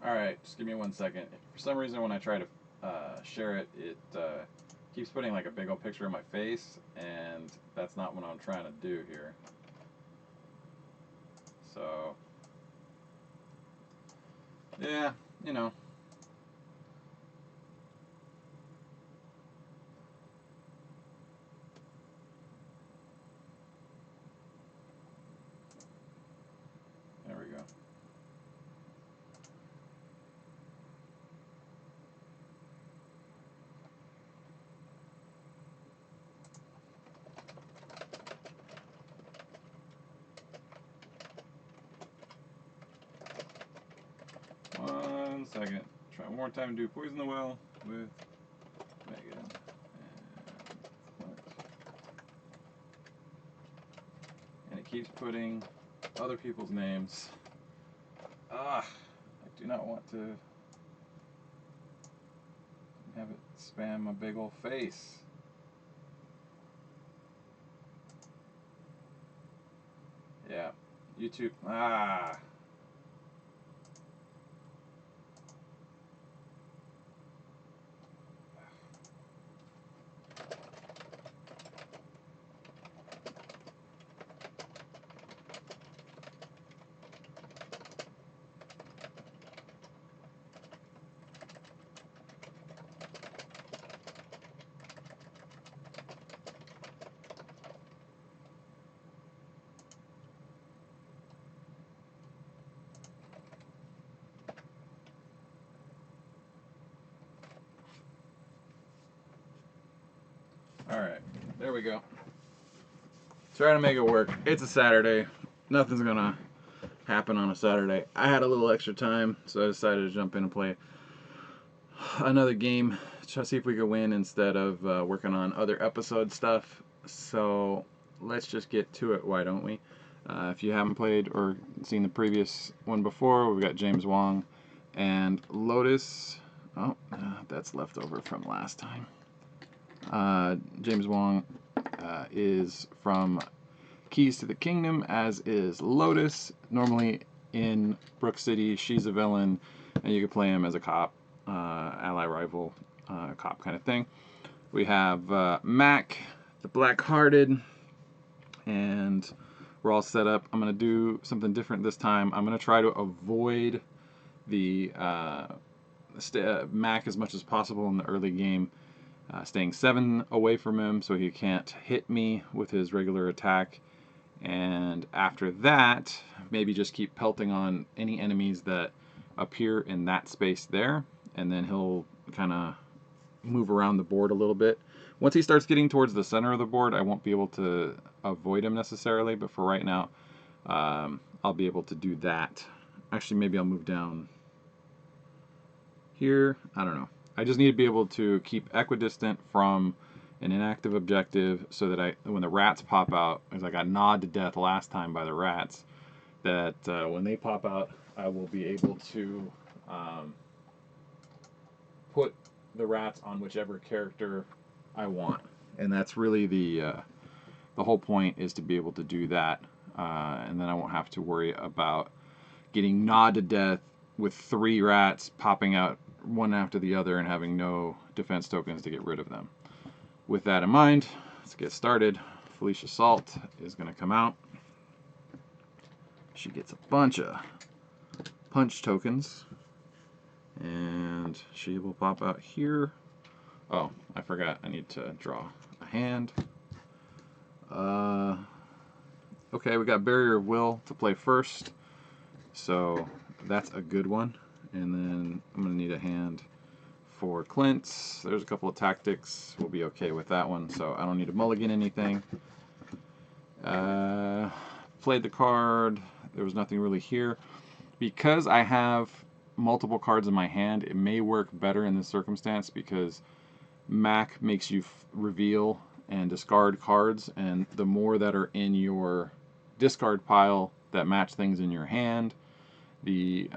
Alright, just give me 1 second. For some reason, when I try to share it, it keeps putting like a big old picture of my face, and that's not what I'm trying to do here. So, yeah, you know. There we go. One second. Try one more time to do Poison the Well with Megan and Clint. And it keeps putting other people's names. I do not want to have it spam my big old face. Yeah, YouTube. Alright, there we go. Try to make it work. It's a Saturday. Nothing's gonna happen on a Saturday. I had a little extra time, so I decided to jump in and play another game. Try to see if we could win instead of working on other episode stuff. So let's just get to it, why don't we? If you haven't played or seen the previous one before, we've got James Wong and Lotus. Oh, that's left over from last time. James Wong is from Keys to the Kingdom, as is Lotus. Normally in Brook City, she's a villain, and you can play him as a cop, ally rival cop kind of thing. We have Mac, the Black-Hearted, and we're all set up. I'm going to do something different this time. I'm going to try to avoid the Mac as much as possible in the early game, staying 7 away from him so he can't hit me with his regular attack. And after that, maybe just keep pelting on any enemies that appear in that space there, and then he'll kind of move around the board a little bit. Once he starts getting towards the center of the board, I won't be able to avoid him necessarily, but for right now, I'll be able to do that. Actually, maybe I'll move down here. I don't know. I just need to be able to keep equidistant from an inactive objective so that when the rats pop out, because I got gnawed to death last time by the rats, that when they pop out, I will be able to put the rats on whichever character I want. And that's really the whole point, is to be able to do that. And then I won't have to worry about getting gnawed to death with 3 rats popping out one after the other and having no defense tokens to get rid of them. With that in mind, let's get started. Felicia Salt is going to come out. She gets a bunch of punch tokens, and she will pop out here. Oh, I forgot. I need to draw a hand. Okay, we got Barrier of Will to play first, so that's a good one. And then I'm going to need a hand for Clint. There's a couple of tactics. We'll be okay with that one, so I don't need to mulligan anything. Played the card. There was nothing really here. Because I have multiple cards in my hand, it may work better in this circumstance, because Mac makes you reveal and discard cards, and the more that are in your discard pile that match things in your hand, the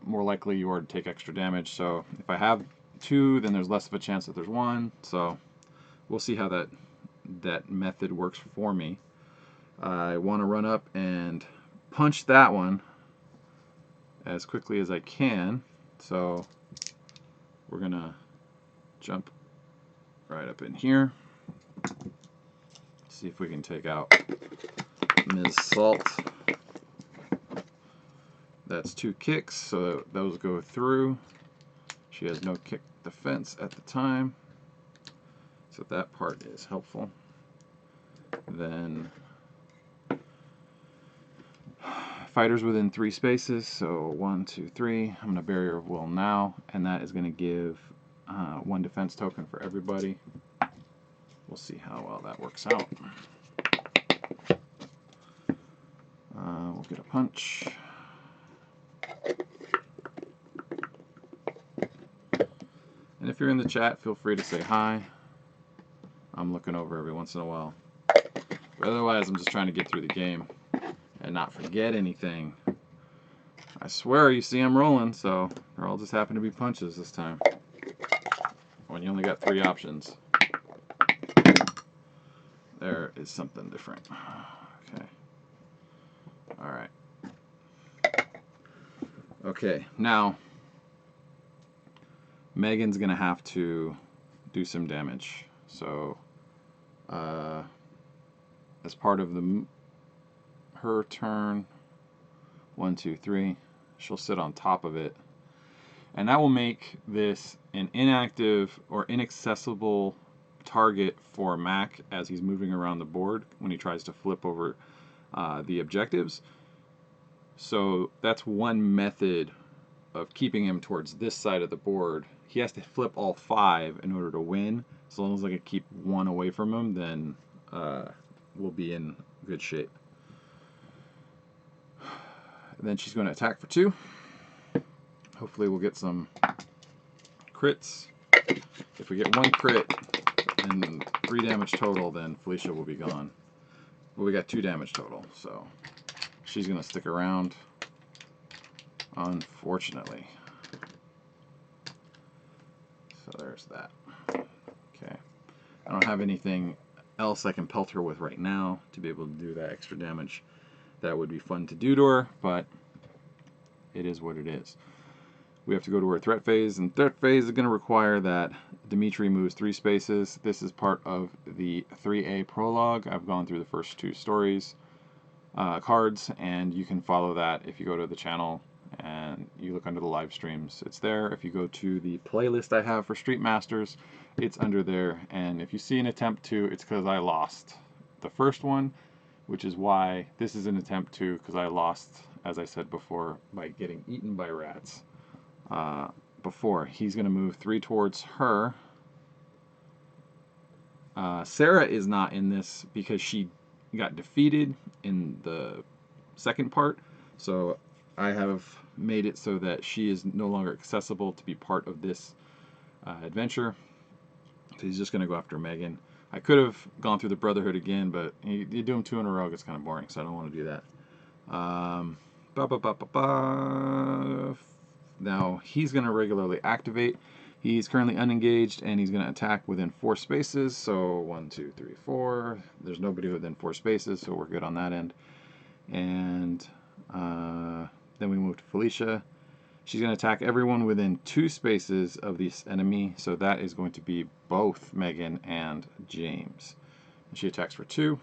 more likely you are to take extra damage. So if I have 2, then there's less of a chance that there's 1. So we'll see how that method works for me. I want to run up and punch that one as quickly as I can. So we're gonna jump right up in here. See if we can take out Ms. Salt. That's 2 kicks, so those go through. She has no kick defense at the time, so that part is helpful. Then fighters within 3 spaces, so 1, 2, 3. I'm gonna Barrier of Will now, and that is gonna give 1 defense token for everybody. We'll see how well that works out. We'll get a punch. And if you're in the chat, feel free to say hi. I'm looking over every once in a while. But otherwise, I'm just trying to get through the game and not forget anything. I swear you see I'm rolling, so they're all just happen to be punches this time. When you only got 3 options. There is something different. Okay. Alright. Okay, now Megan's gonna have to do some damage. So as part of her turn, 1, 2, 3, she'll sit on top of it, and that will make this an inactive or inaccessible target for Mac as he's moving around the board when he tries to flip over the objectives. So that's one method of keeping him towards this side of the board. He has to flip all 5 in order to win. As long as I can keep 1 away from him, then we'll be in good shape. And then she's going to attack for 2. Hopefully we'll get some crits. If we get 1 crit and 3 damage total, then Felicia will be gone. But we got 2 damage total, so she's going to stick around, unfortunately. So there's that. Okay. I don't have anything else I can pelt her with right now to be able to do that extra damage. That would be fun to do to her, but it is what it is. We have to go to her threat phase, and threat phase is going to require that Dimitri moves 3 spaces. This is part of the 3A prologue. I've gone through the first 2 stories, cards, and you can follow that if you go to the channel and you look under the live streams. It's there. If you go to the playlist I have for Street Masters, it's under there. And if you see an attempt to, it's because I lost the first one, which is why this is an attempt to, because I lost, as I said before, by getting eaten by rats. Before. He's going to move 3 towards her. Sarah is not in this because she got defeated in the second part. So I have made it so that she is no longer accessible to be part of this adventure. So he's just going to go after Megan. I could have gone through the Brotherhood again, but you do them 2 in a row, it gets kind of boring, so I don't want to do that. Now he's going to regularly activate. He's currently unengaged, and he's going to attack within 4 spaces. So 1, 2, 3, 4. There's nobody within 4 spaces, so we're good on that end. And then we move to Felicia. She's going to attack everyone within 2 spaces of this enemy. So that is going to be both Megan and James. And she attacks for 2.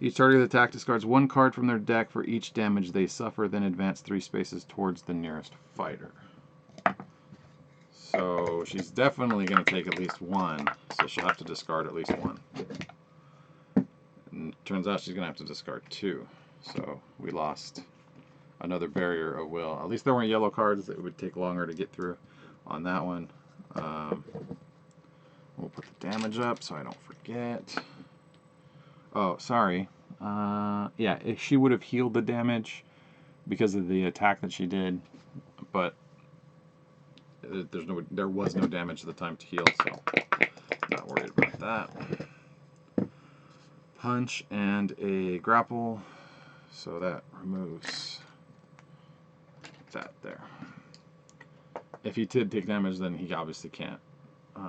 Each target attack discards 1 card from their deck for each damage they suffer, then advance 3 spaces towards the nearest fighter. So she's definitely going to take at least 1, so she'll have to discard at least 1. And it turns out she's going to have to discard 2, so we lost another Barrier of Will. At least there weren't yellow cards that would take longer to get through on that one. We'll put the damage up so I don't forget. Oh, sorry. Yeah, she would have healed the damage because of the attack that she did, but there was no damage at the time to heal, so not worried about that. Punch and a grapple, so that removes that there. If he did take damage, then he obviously can't.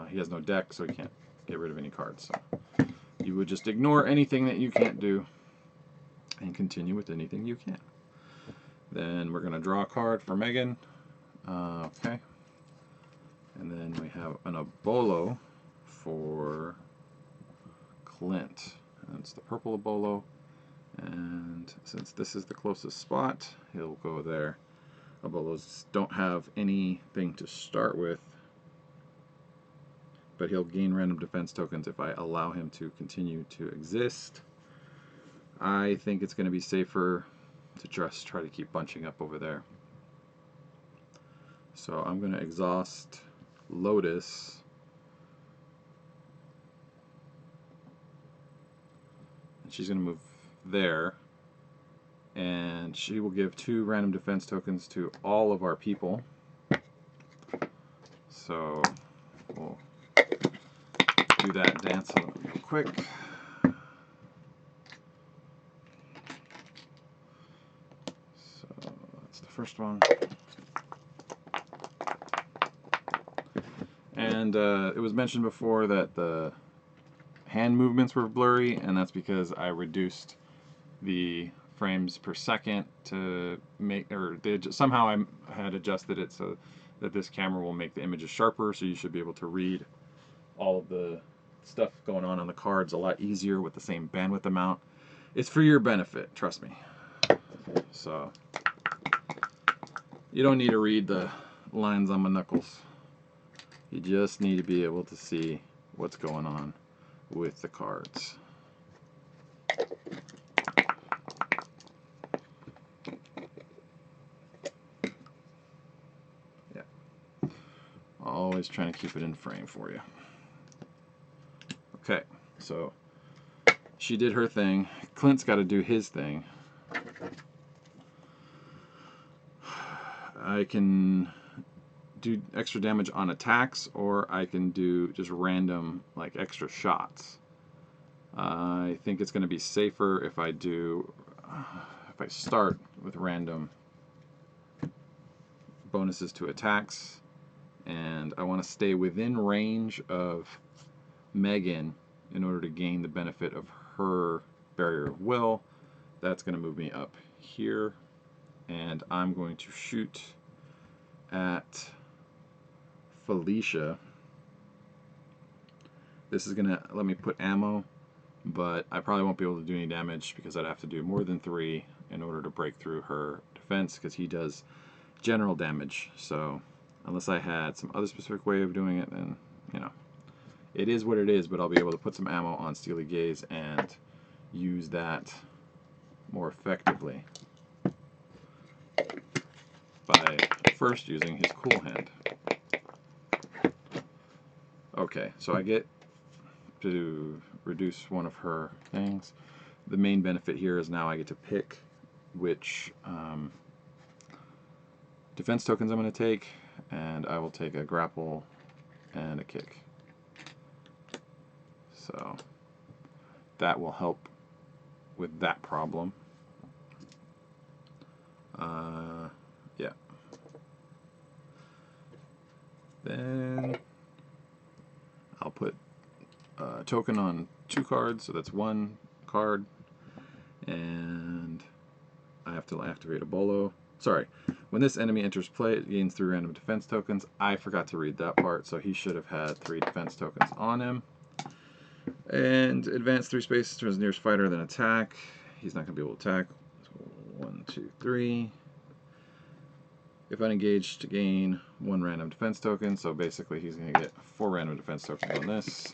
He has no deck, so he can't get rid of any cards. So you would just ignore anything that you can't do and continue with anything you can. Then we're going to draw a card for Megan. Okay. And then we have an Abolo for Clint. And it's the purple Abolo. And since this is the closest spot, he'll go there. Abolos don't have anything to start with, but he'll gain random defense tokens if I allow him to continue to exist. I think it's going to be safer to just try to keep bunching up over there. So I'm going to exhaust Lotus. And she's going to move there. And she will give 2 random defense tokens to all of our people. So we'll do that dance real quick. So that's the first one. And it was mentioned before that the hand movements were blurry, and that's because I reduced the frames per second to make, or somehow I had adjusted it so that this camera will make the images sharper, so you should be able to read all of the stuff going on the cards a lot easier with the same bandwidth amount. It's for your benefit, trust me. So you don't need to read the lines on my knuckles. You just need to be able to see what's going on with the cards. Always trying to keep it in frame for you. Okay, so she did her thing. Clint's got to do his thing. I can do extra damage on attacks, or I can do just random, like, extra shots. I think it's going to be safer if I start with random bonuses to attacks. And I want to stay within range of Megan in order to gain the benefit of her barrier of will. That's going to move me up here, and I'm going to shoot at Felicia. This is going to let me put ammo, but I probably won't be able to do any damage because I'd have to do more than 3 in order to break through her defense, because he does general damage. So unless I had some other specific way of doing it, then, you know, it is what it is, but I'll be able to put some ammo on Steely Gaze and use that more effectively by first using his cool hand. Okay, so I get to reduce one of her things. The main benefit here is now I get to pick which defense tokens I'm going to take, and I will take a grapple and a kick. So that will help with that problem. Yeah. Then I'll put a token on 2 cards, so that's 1 card, and I have to activate a bolo. Sorry, when this enemy enters play, it gains 3 random defense tokens. I forgot to read that part, so he should have had 3 defense tokens on him. And advance 3 spaces to his nearest fighter, then attack. He's not going to be able to attack. So 1, 2, 3. If unengaged, to gain 1 random defense token, so basically he's going to get 4 random defense tokens on this.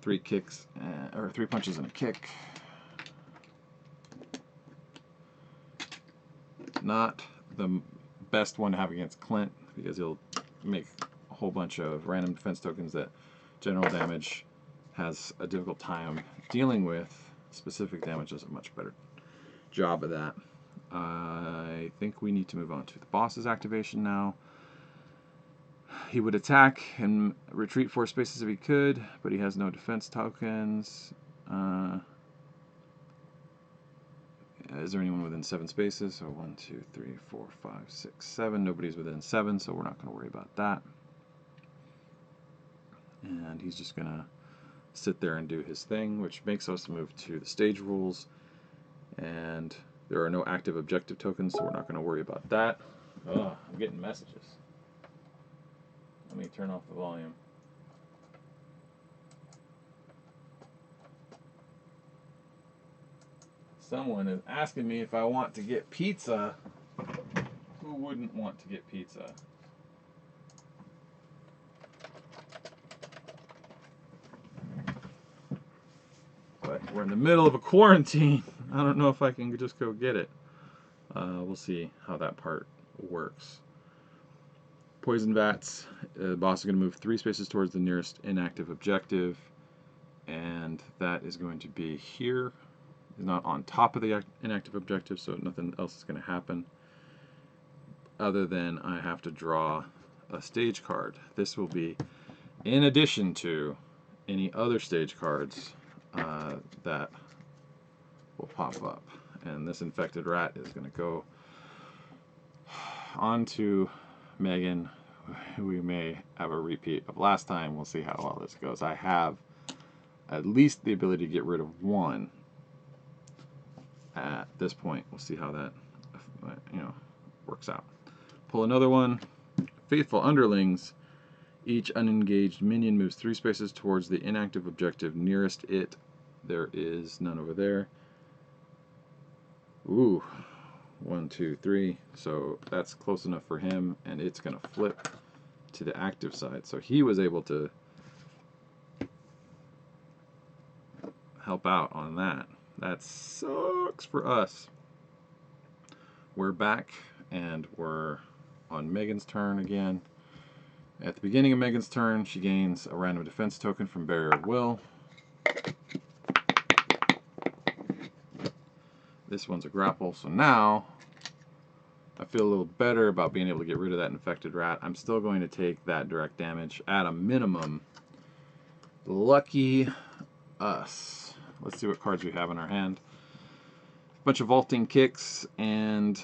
3 kicks, or 3 punches and a kick. Not the best one to have against Clint, because he'll make a whole bunch of random defense tokens that general damage has a difficult time dealing with. Specific damage does a much better job of that. I think we need to move on to the boss's activation now. He would attack and retreat 4 spaces if he could, but he has no defense tokens. Is there anyone within 7 spaces? So 1, 2, 3, 4, 5, 6, 7. Nobody's within 7, so we're not going to worry about that. And he's just going to sit there and do his thing, which makes us move to the stage rules. And there are no active objective tokens, so we're not going to worry about that. Oh, I'm getting messages. Let me turn off the volume. Someone is asking me if I want to get pizza. Who wouldn't want to get pizza? But we're in the middle of a quarantine. I don't know if I can just go get it. We'll see how that part works. Poison vats. The boss is going to move 3 spaces towards the nearest inactive objective, and that is going to be here. It's not on top of the inactive objective, so nothing else is going to happen other than I have to draw a stage card. This will be in addition to any other stage cards that will pop up. And this infected rat is going to go on to Megan. We may have a repeat of last time. We'll see how well this goes. I have at least the ability to get rid of one at this point. We'll see how that works out. Pull another one. Faithful Underlings. Each unengaged minion moves 3 spaces towards the inactive objective nearest it. There is none over there. Ooh, 1, 2, 3. So that's close enough for him, and it's going to flip to the active side. So he was able to help out on that. That sucks for us. We're back, and we're on Megan's turn again. At the beginning of Megan's turn, she gains a random defense token from Barrier of Will. This one's a grapple, so now I feel a little better about being able to get rid of that infected rat. I'm still going to take that direct damage at a minimum. Lucky us. Let's see what cards we have in our hand. A bunch of vaulting kicks, and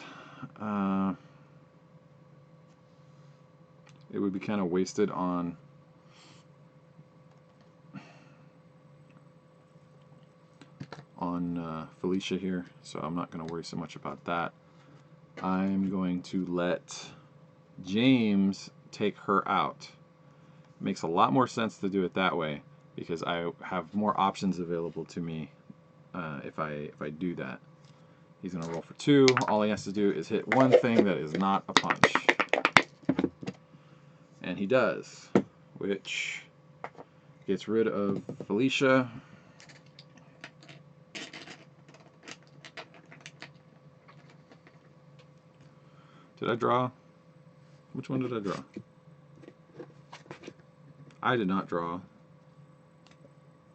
it would be kind of wasted on Felicia here, so I'm not going to worry so much about that. I'm going to let James take her out. Makes a lot more sense to do it that way because I have more options available to me if I do that. He's going to roll for 2. All he has to do is hit one thing that is not a punch. And he does, which gets rid of Felicia. Did I draw? Which one did I draw? I did not draw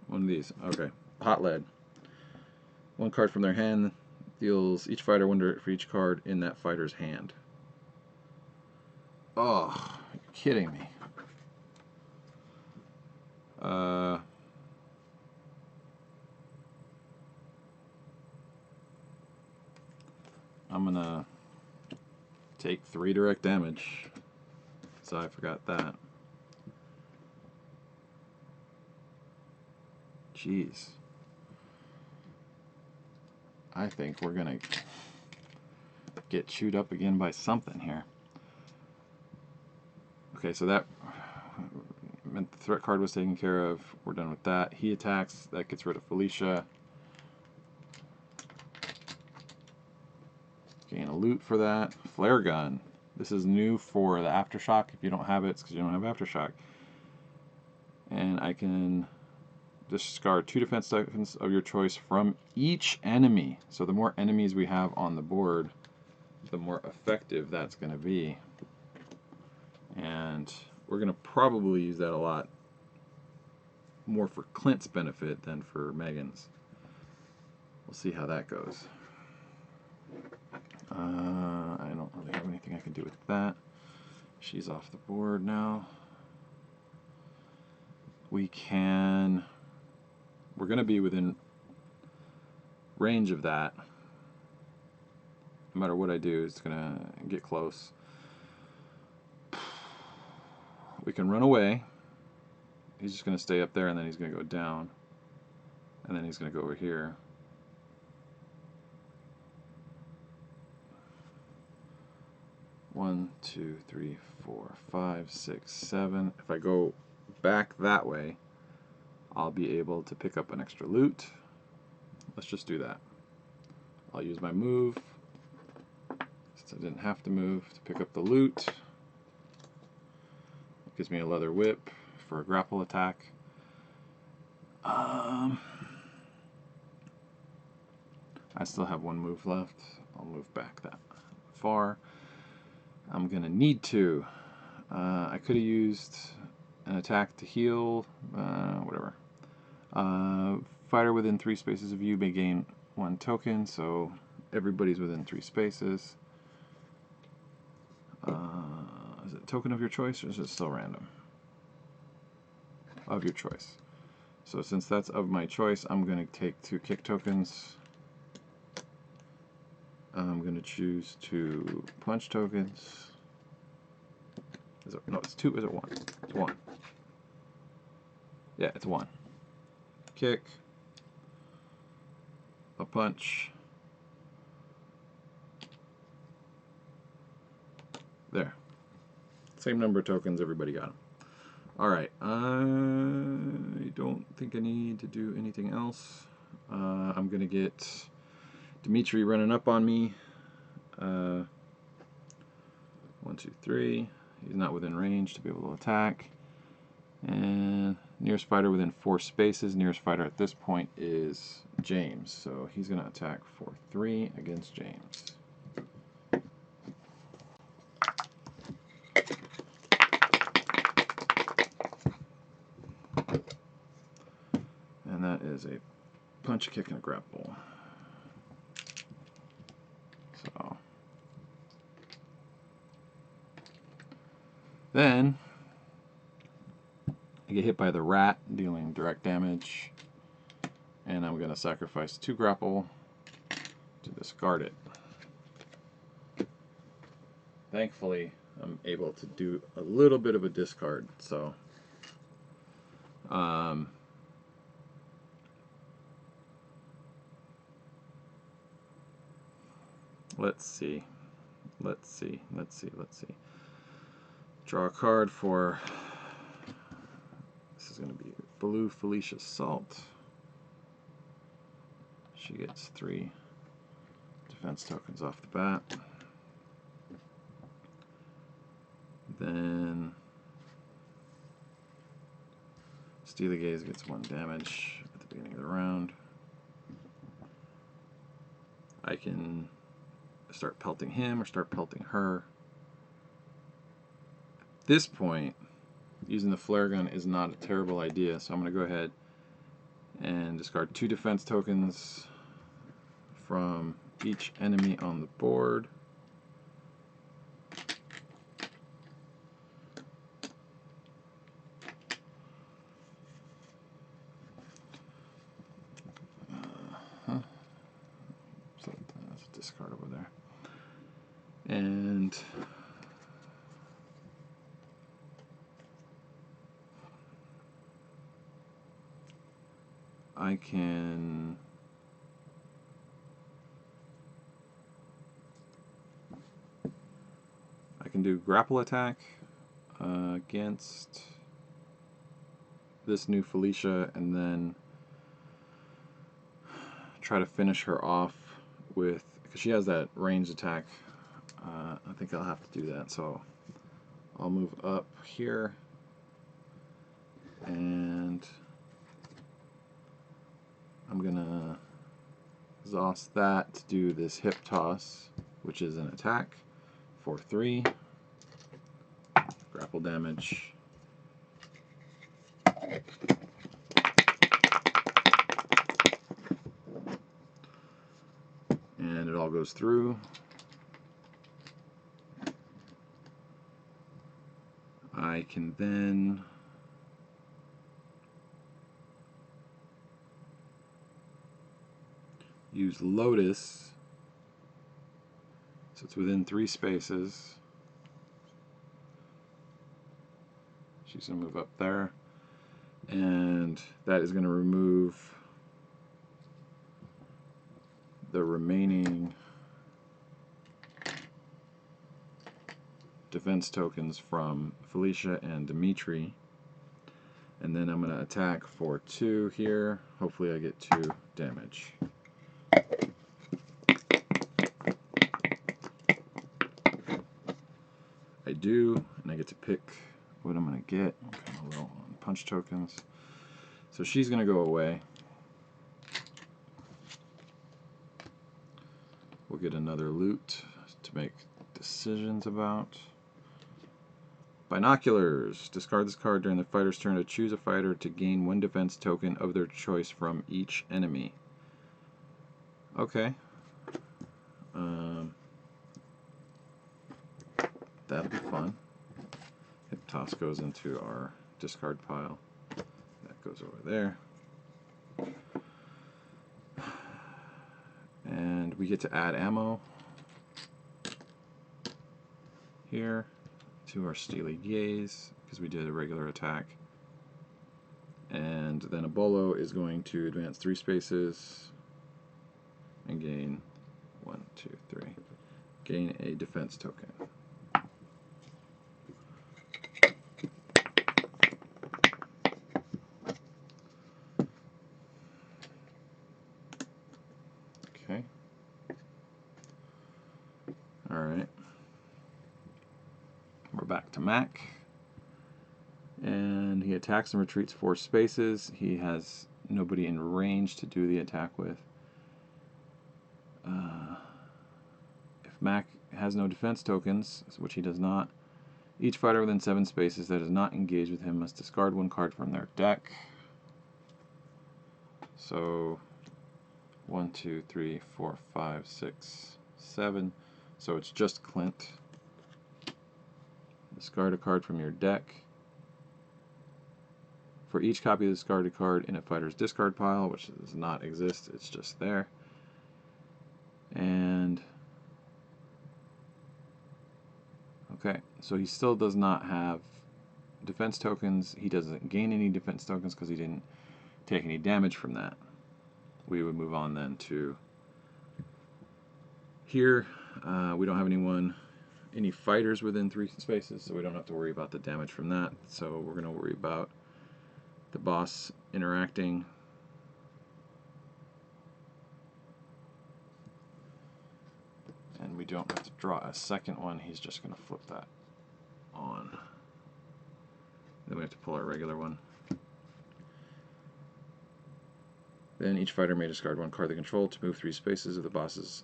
one of these. Okay. Hot Lead. 1 card from their hand deals each fighter 1 direct for each card in that fighter's hand. Oh, you're kidding me. I'm gonna take 3 direct damage. So I forgot that. Jeez. I think we're gonna get chewed up again by something here. Okay, so that meant the threat card was taken care of. We're done with that. He attacks. That gets rid of Felicia. Gain a loot for that. Flare gun. This is new for the Aftershock. If you don't have it, it's because you don't have Aftershock. And I can discard 2 defense tokens of your choice from each enemy. So the more enemies we have on the board, the more effective that's going to be. And we're going to probably use that a lot more for Clint's benefit than for Megan's. We'll see how that goes. I don't really have anything I can do with that. She's off the board now. We're going to be within range of that. No matter what I do, it's going to get close. We can run away. He's just going to stay up there, and then he's going to go down. And then he's going to go over here. 1, 2, 3, 4, 5, 6, 7. If I go back that way, I'll be able to pick up an extra loot. Let's just do that. I'll use my move, since I didn't have to move, to pick up the loot. It gives me a leather whip for a grapple attack. I still have one move left. I'll move back that far. I'm gonna need to. I could have used an attack to heal, whatever. Fighter within 3 spaces of you may gain 1 token, so everybody's within 3 spaces. Is it a token of your choice, or is it still random? Of your choice. So since that's of my choice, I'm going to take 2 kick tokens. I'm going to choose 2 punch tokens. Is it, no, it's 2. Is it 1? It's 1. Yeah, it's 1. Kick. A punch. There. Same number of tokens, everybody got them. Alright, I don't think I need to do anything else. I'm going to get Dimitri running up on me. 1, 2, 3. He's not within range to be able to attack. And nearest fighter within 4 spaces. Nearest fighter at this point is James. So he's going to attack for 3 against James. And that is a punch, kick, and a grapple. So then I get hit by the rat, dealing direct damage, and I'm going to sacrifice 2 grapple to discard it. Thankfully, I'm able to do a little bit of a discard, so let's see. Draw a card for, this is going to be Blue Felicia Salt. She gets 3 defense tokens off the bat. Then Steely Gaze gets 1 damage at the beginning of the round. I can start pelting him or start pelting her. At this point, using the flare gun is not a terrible idea, so I'm going to go ahead and discard 2 defense tokens from each enemy on the board. So that's a discard over there. And I can do grapple attack against this new Felicia, and then try to finish her off with, because she has that ranged attack. I think I'll have to do that, so I'll move up here and I'm gonna exhaust that to do this hip toss, which is an attack for 3 grapple damage. And it all goes through. I can then use Lotus, so it's within 3 spaces. She's going to move up there, and that is going to remove the remaining defense tokens from Felicia and Dimitri. And then I'm going to attack for 2 here. Hopefully I get 2 damage. I do, and I get to pick what I'm going to get. I'm kind of low on punch tokens. So she's going to go away. We'll get another loot to make decisions about. Binoculars. Discard this card during the fighter's turn to choose a fighter to gain 1 defense token of their choice from each enemy. Okay. That'll be fun. Toss goes into our discard pile. That goes over there. And we get to add ammo here to our Steely Gaze because we did a regular attack. And then a Bolo is going to advance 3 spaces and gain 1, 2, 3. Gain a defense token. Okay. Alright. We're back to Mac. And he attacks and retreats 4 spaces. He has nobody in range to do the attack with. If Mac has no defense tokens, which he does not, each fighter within 7 spaces that is not engaged with him must discard 1 card from their deck. So 1, 2, 3, 4, 5, 6, 7. So it's just Clint. Discard a card from your deck. For each copy of the discarded card in a fighter's discard pile, which does not exist, it's just there. And okay, so he still does not have defense tokens. He doesn't gain any defense tokens because he didn't take any damage from that. We would move on then to here. We don't have any fighters within 3 spaces, so we don't have to worry about the damage from that. So we're going to worry about the boss interacting. And we don't have to draw a second one. He's just going to flip that on. Then we have to pull our regular one. Then each fighter may discard 1 card they control to move 3 spaces. If the boss is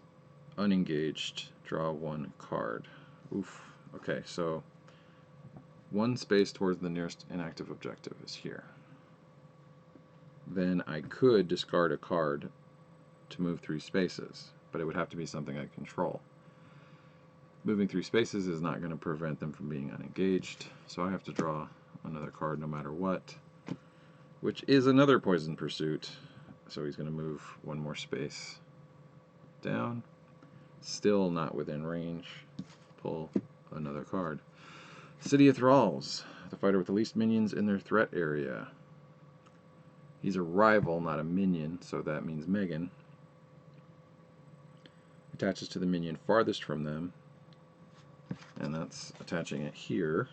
unengaged, draw 1 card. Oof. Okay, so 1 space towards the nearest inactive objective is here. Then I could discard a card to move 3 spaces, but it would have to be something I control. Moving 3 spaces is not going to prevent them from being unengaged, so I have to draw another card no matter what, which is another Poison Pursuit. So he's going to move 1 more space down. Still not within range. Pull another card. City of Thralls, the fighter with the least minions in their threat area. He's a rival, not a minion, so that means Megan. Attaches to the minion farthest from them, and that's attaching it here.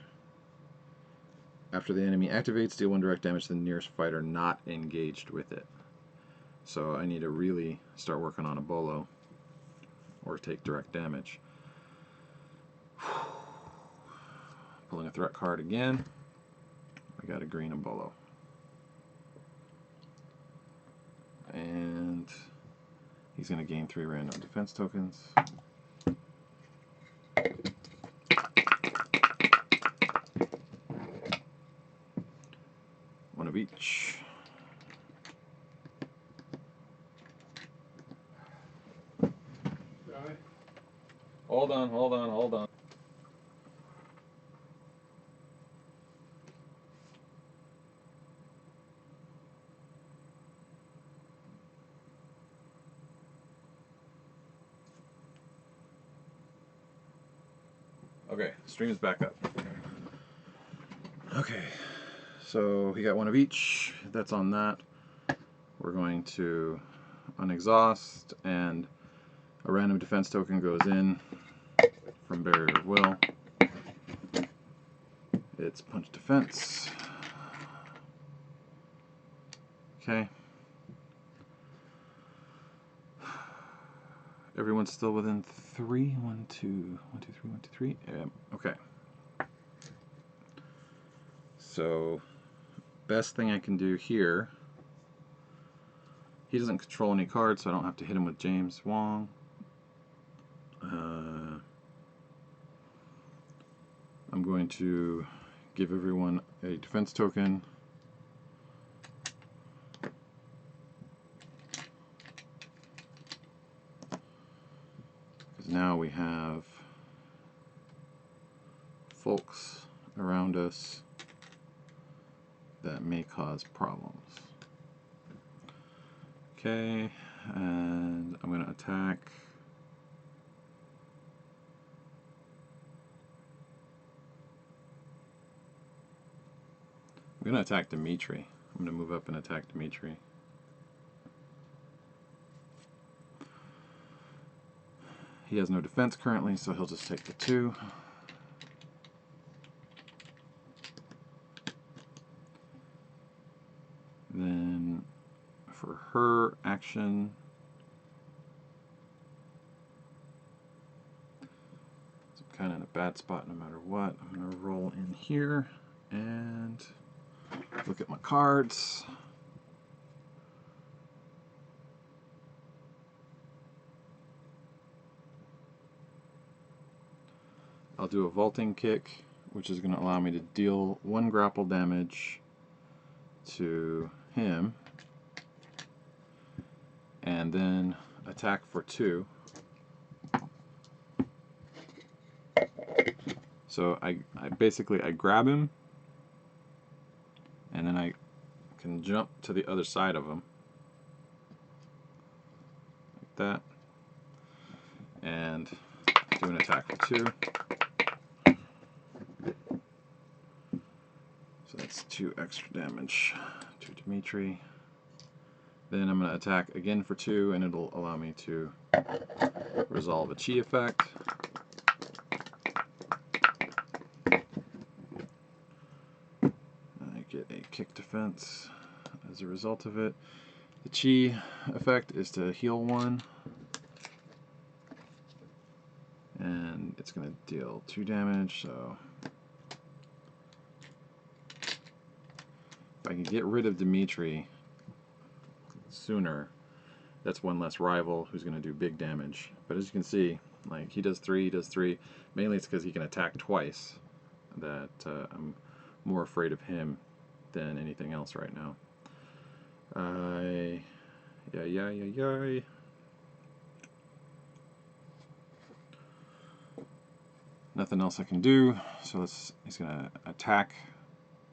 After the enemy activates, deal 1 direct damage to the nearest fighter not engaged with it. So I need to really start working on a Bolo or take direct damage. Pulling a threat card again. I got a green and Bolo. And he's going to gain 3 random defense tokens. One of each. Hold on, hold on, hold on. Okay, stream is back up. Okay, so he got 1 of each. That's on that. We're going to unexhaust, and a random defense token goes in from Barrier of Will. It's punch defense. Okay. Everyone's still within 3. 1, 2, 1, 2, 3, 1, 2, 3. Okay. So, best thing I can do here. He doesn't control any cards, so I don't have to hit him with James Wong. I'm going to give everyone a defense token. Because now we have folks around us that may cause problems. Okay, and I'm going to attack. I'm going to attack Dimitri. I'm going to move up and attack Dimitri. He has no defense currently, so he'll just take the 2. Then for her action, I'm kind of in a bad spot no matter what. I'm going to roll in here and look at my cards. I'll do a vaulting kick, which is going to allow me to deal 1 grapple damage to him, and then attack for 2. So I basically grab him, and then I can jump to the other side of him, like that, and do an attack for 2. So that's 2 extra damage to Dimitri. Then I'm going to attack again for 2, and it'll allow me to resolve a chi effect. I get a kick defense as a result of it. The chi effect is to heal 1, and it's going to deal 2 damage, so if I can get rid of Dimitri sooner, that's 1 less rival who's going to do big damage. But as you can see, like, he does 3, he does 3. Mainly it's because he can attack twice that I'm more afraid of him than anything else right now. Yeah. Nothing else I can do, so he's going to attack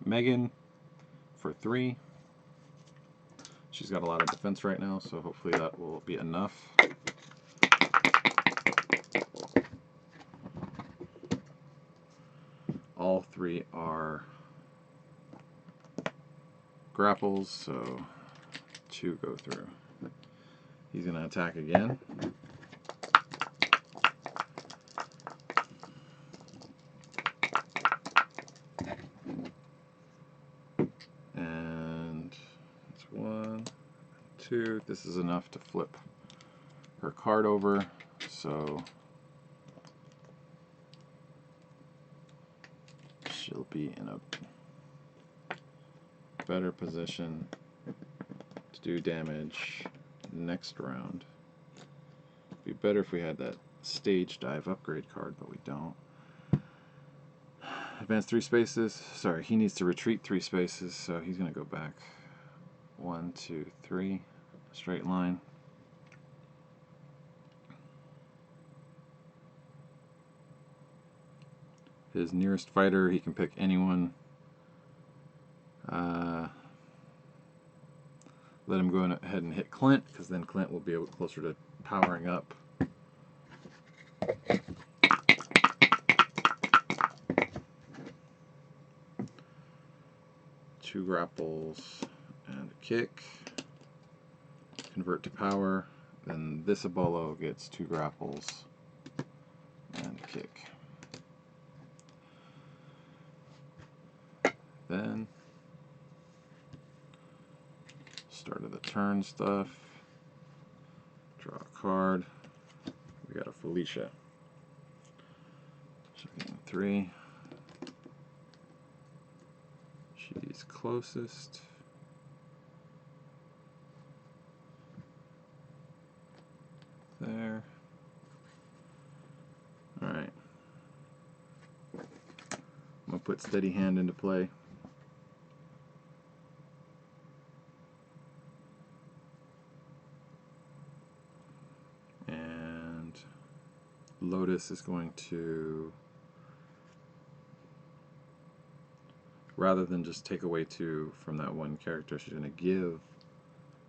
Megan for 3. She's got a lot of defense right now, so hopefully that will be enough. All 3 are grapples, so 2 go through. He's going to attack again. And it's 1, 2. This is enough to flip her card over, so she'll be in a better position to do damage next round. It'd be better if we had that stage dive upgrade card, but we don't. Advance 3 spaces. Sorry, he needs to retreat 3 spaces, so he's going to go back 1, 2, 3, straight line. His nearest fighter, he can pick anyone. Let him go ahead and hit Clint, because then Clint will be able closer to powering up. Two grapples and a kick. Convert to power. Then this Abolo gets 2 grapples and a kick. then. Start of the turn stuff. Draw a card. We got a Felicia. So getting 3. She's closest. There. Alright. I'm going to put Steady Hand into play. And Lotus is going to, rather than just take away 2 from that one character, she's going to give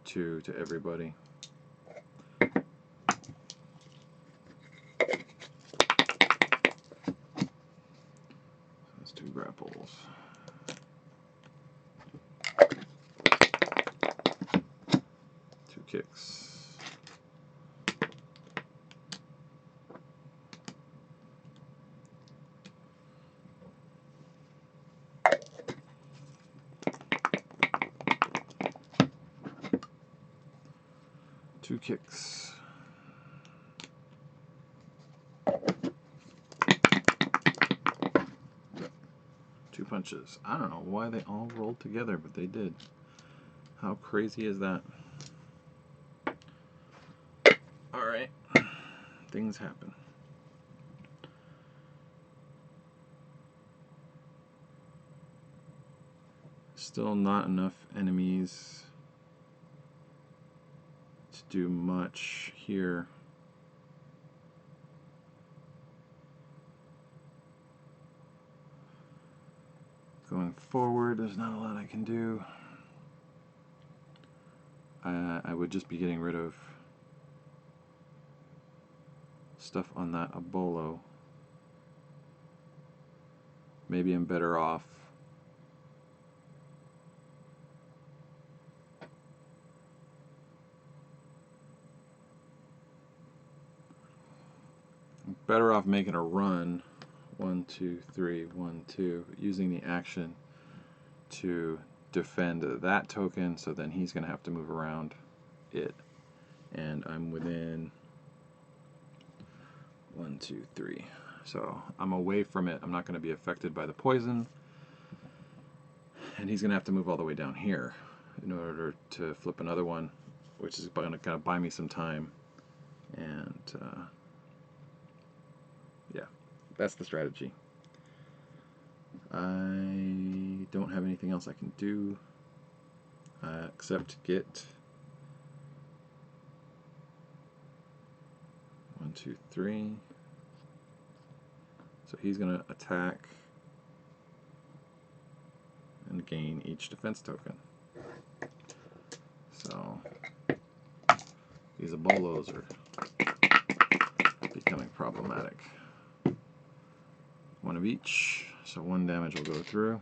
2 to everybody. That's 2 grapples. Kicks. Two kicks. 2 punches. I don't know why they all rolled together, but they did. How crazy is that? Alright. Things happen. Still not enough enemies to do much here. Going forward, there's not a lot I can do. I would just be getting rid of stuff on that Abolo. Maybe I'm better off making a run. 1, 2, 3, 1, 2, using the action to defend that token, so then he's going to have to move around it. And I'm within 1, 2, 3. So I'm away from it. I'm not going to be affected by the poison. And he's going to have to move all the way down here in order to flip another one, which is going to kind of buy me some time. And yeah, that's the strategy. I don't have anything else I can do except get 1, 2, 3. So he's going to attack and gain each defense token. So these Abolos are becoming problematic. 1 of each, so 1 damage will go through.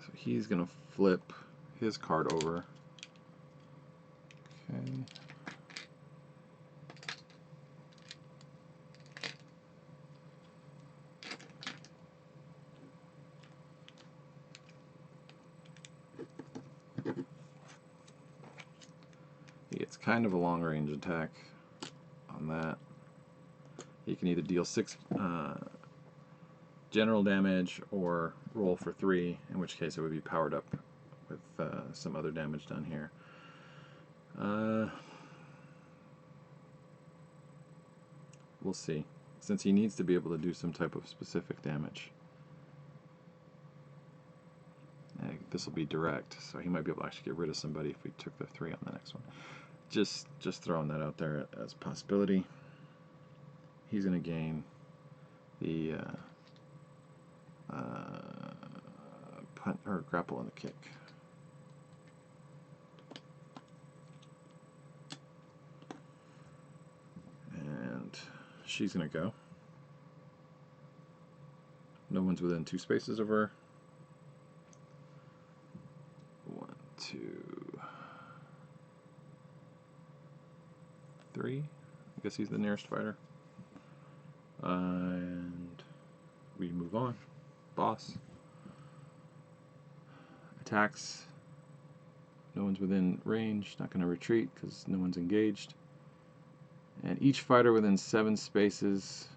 So he's going to flip his card over. Okay. It's kind of a long range attack on that. He can either deal 6 general damage or roll for 3, in which case it would be powered up with some other damage down here. We'll see, since he needs to be able to do some type of specific damage. This will be direct, so he might be able to actually get rid of somebody if we took the 3 on the next one. Just throwing that out there as a possibility. He's going to gain the punt or grapple and the kick. And she's going to go. No one's within 2 spaces of her. 1, 2, 3. I guess he's the nearest fighter. And we move move on. Boss. Attacks. No one's within range. Not going to retreat because no one's engaged. And each fighter within 7 spaces,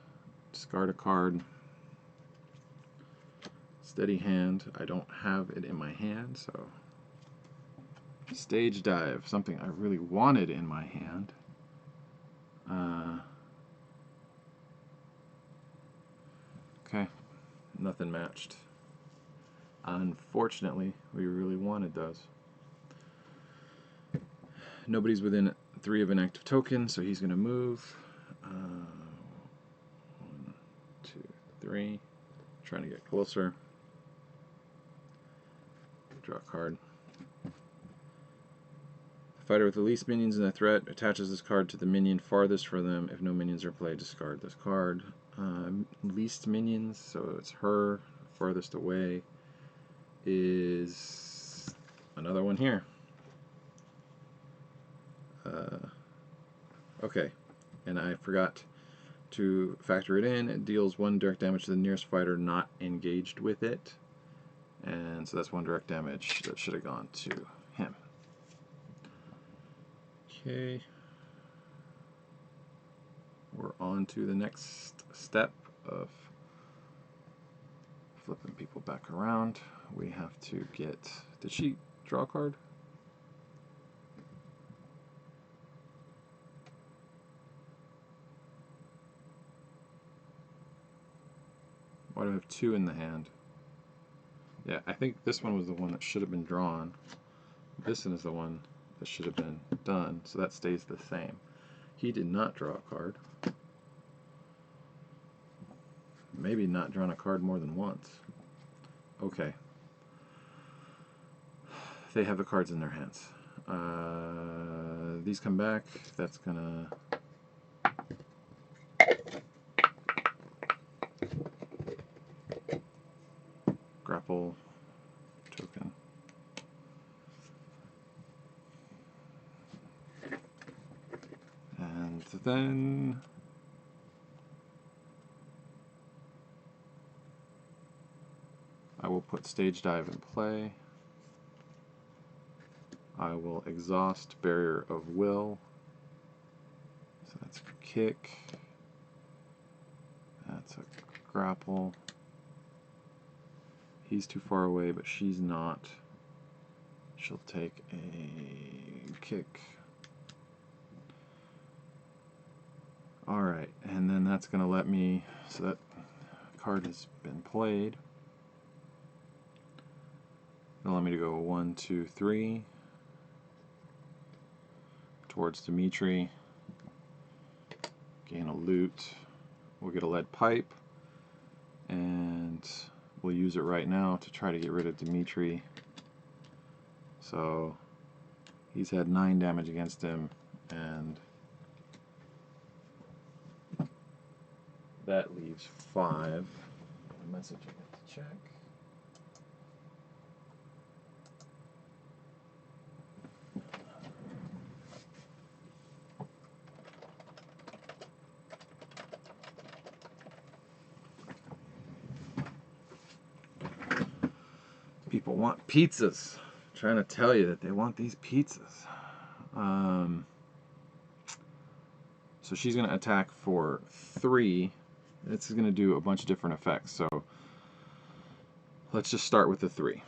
discard a card. Steady hand. I don't have it in my hand, so. Stage dive, something I really wanted in my hand. Okay, nothing matched. Unfortunately, we really wanted those. Nobody's within 3 of an active token, so he's going to move. 1, 2, 3. Trying to get closer. Draw a card. The fighter with the least minions in the threat attaches this card to the minion farthest from them. If no minions are played, discard this card. Least minions, so it's her. Farthest away is another one here. Okay, and I forgot to factor it in. It deals 1 direct damage to the nearest fighter not engaged with it. And so that's 1 direct damage that should have gone to him. Okay. We're on to the next step of flipping people back around. We have to get... Did she draw a card? Why do I have 2 in the hand? Yeah, I think this one was the one that should have been drawn. This one is the one that should have been done, so that stays the same. He did not draw a card. Maybe not drawn a card more than once. Okay. They have the cards in their hands. These come back. That's gonna... grapple token. And then I will put stage dive in play. I will exhaust barrier of will. So that's a kick. That's a grapple. He's too far away, but she's not. She'll take a kick. Alright, and then that's going to let me, so that card has been played. It'll allow me to go 1, 2, 3 towards Dimitri. Gain a loot. We'll get a lead pipe, and we'll use it right now to try to get rid of Dimitri. So he's had 9 damage against him, and that leaves 5. A message I get to check. People want pizzas. I'm trying to tell you that they want these pizzas. So she's going to attack for 3. It's going to do a bunch of different effects. So let's just start with the 3.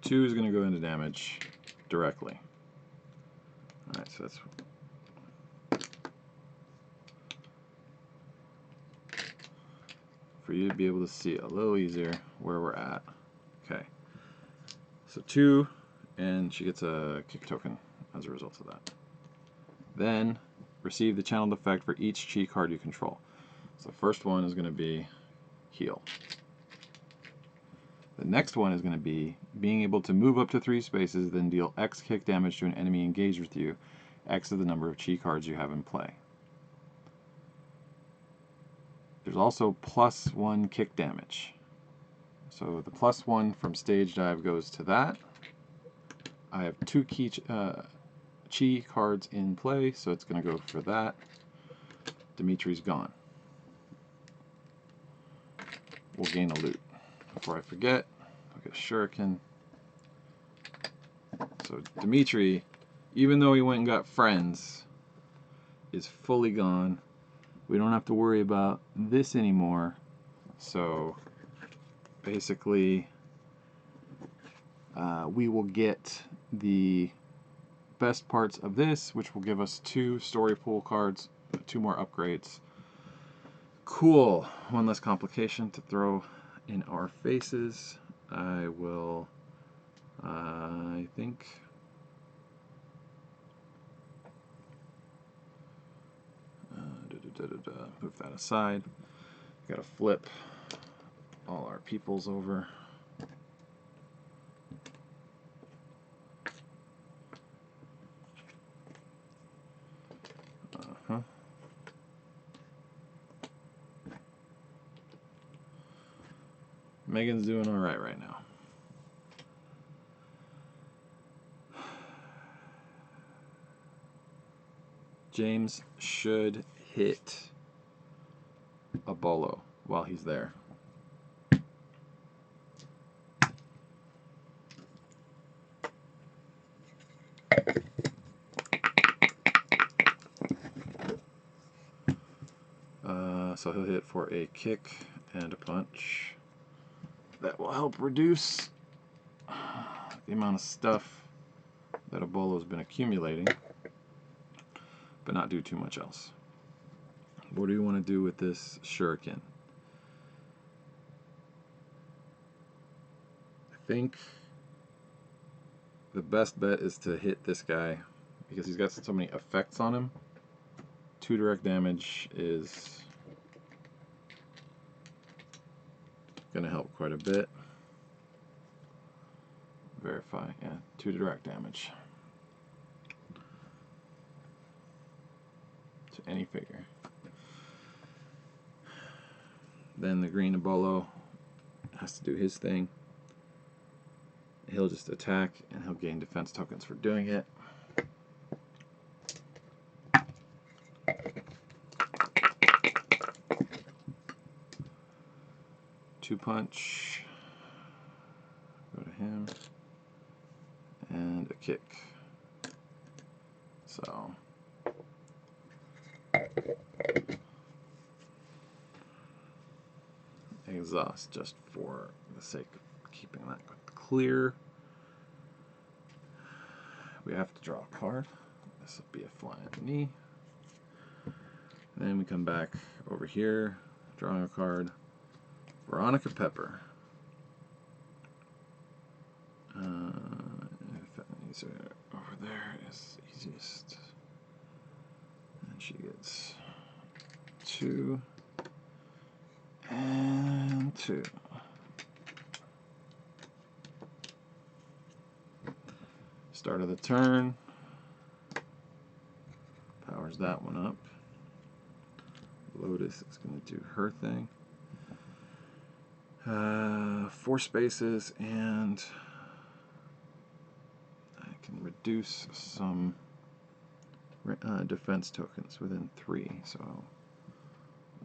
Two is going to go into damage directly. Alright, so that's... for you to be able to see a little easier where we're at. Okay. So 2, and she gets a kick token as a result of that. Then, receive the channeled effect for each chi card you control. So the first one is going to be heal. The next one is going to be being able to move up to 3 spaces, then deal X kick damage to an enemy engaged with you. X is the number of chi cards you have in play. There's also +1 kick damage. So the +1 from stage dive goes to that. I have 2 chi cards in play, so it's going to go for that. Dimitri's gone. We'll gain a loot. Before I forget, I'll get a shuriken. So Dimitri, even though he went and got friends, is fully gone. We don't have to worry about this anymore. So basically, we will get the best parts of this, which will give us 2 story pool cards, 2 more upgrades. Cool. One less complication to throw in our faces. I will, I think, move that aside. Gotta flip all our peoples over. Megan's doing all right now. James should hit a bolo while he's there. So he'll hit for a kick and a punch. That will help reduce the amount of stuff that a bolo's been accumulating, but not do too much else. What do you want to do with this shuriken? I think the best bet is to hit this guy because he's got so many effects on him. 2 direct damage is going to help quite a bit. Verify, yeah, 2 direct damage to any figure. Then the green Abolo has to do his thing. He'll just attack and he'll gain defense tokens for doing it. Two punch. Go to him. And a kick. So exhaust just for the sake of keeping that clear. We have to draw a card. This will be a flying knee. Then we come back over here, drawing a card. Veronica Pepper. These are over there is easiest. And she gets 2 and 2. Start of the turn. Powers that one up. Lotus is going to do her thing. 4 spaces, and I can reduce some defense tokens within 3. So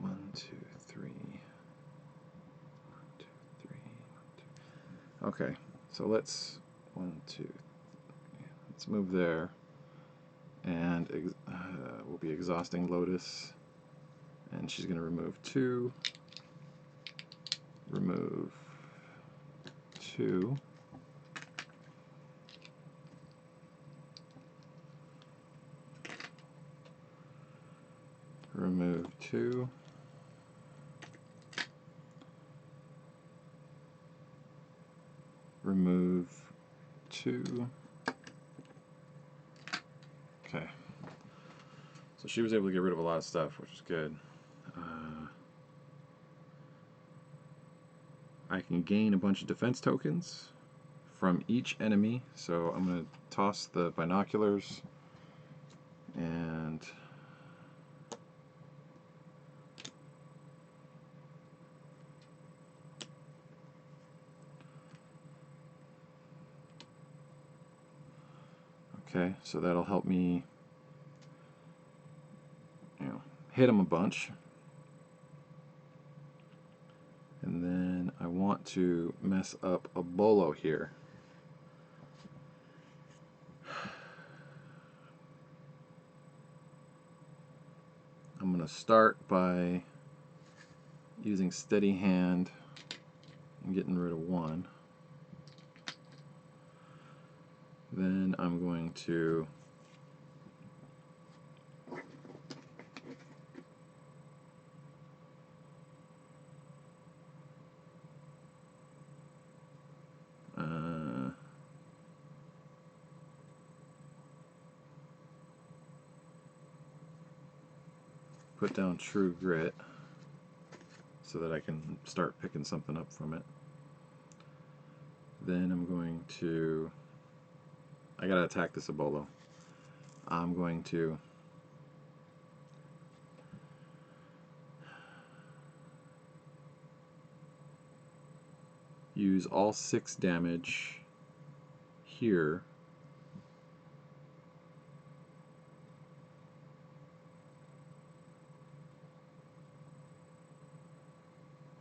1, 2, 3. 1, 2, 3. 1, 2. Okay, so let's 1, 2. Let's move there, and we'll be exhausting Lotus, and she's going to remove 2. Remove 2. Remove 2. Remove 2. Okay. So she was able to get rid of a lot of stuff, which is good. I can gain a bunch of defense tokens from each enemy, so I'm going to toss the binoculars and Okay, so that'll help me, hit him a bunch. And then I want to mess up a bolo here. I'm going to start by using steady hand and getting rid of one. Then I'm going to put down True Grit so that I can start picking something up from it. Then I'm going to, I gotta attack this Ebolo. I'm going to use all 6 damage here.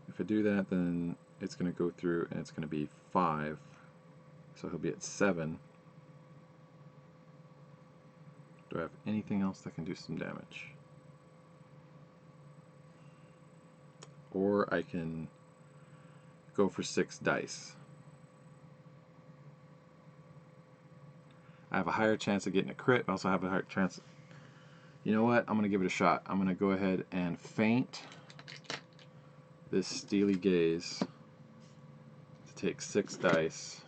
If I do that, then it's going to go through and it's going to be 5. So he'll be at 7. Do I have anything else that can do some damage? Or I can go for 6 dice. I have a higher chance of getting a crit. I also have a higher chance. You know what? I'm going to give it a shot. I'm going to go ahead and feint this Steely Gaze to take 6 dice.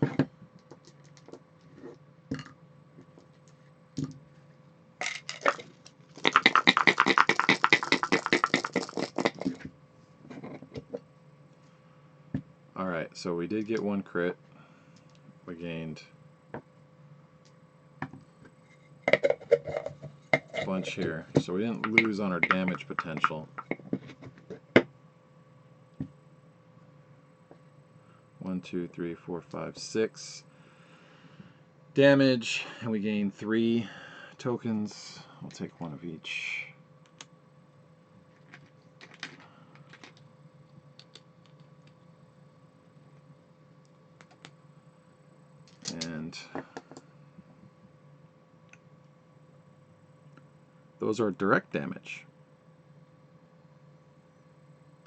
Alright, so we did get 1 crit. We gained a bunch here. So we didn't lose on our damage potential. 1, 2, 3, 4, 5, 6 damage, and we gain 3 tokens. We'll take 1 of each. And those are direct damage.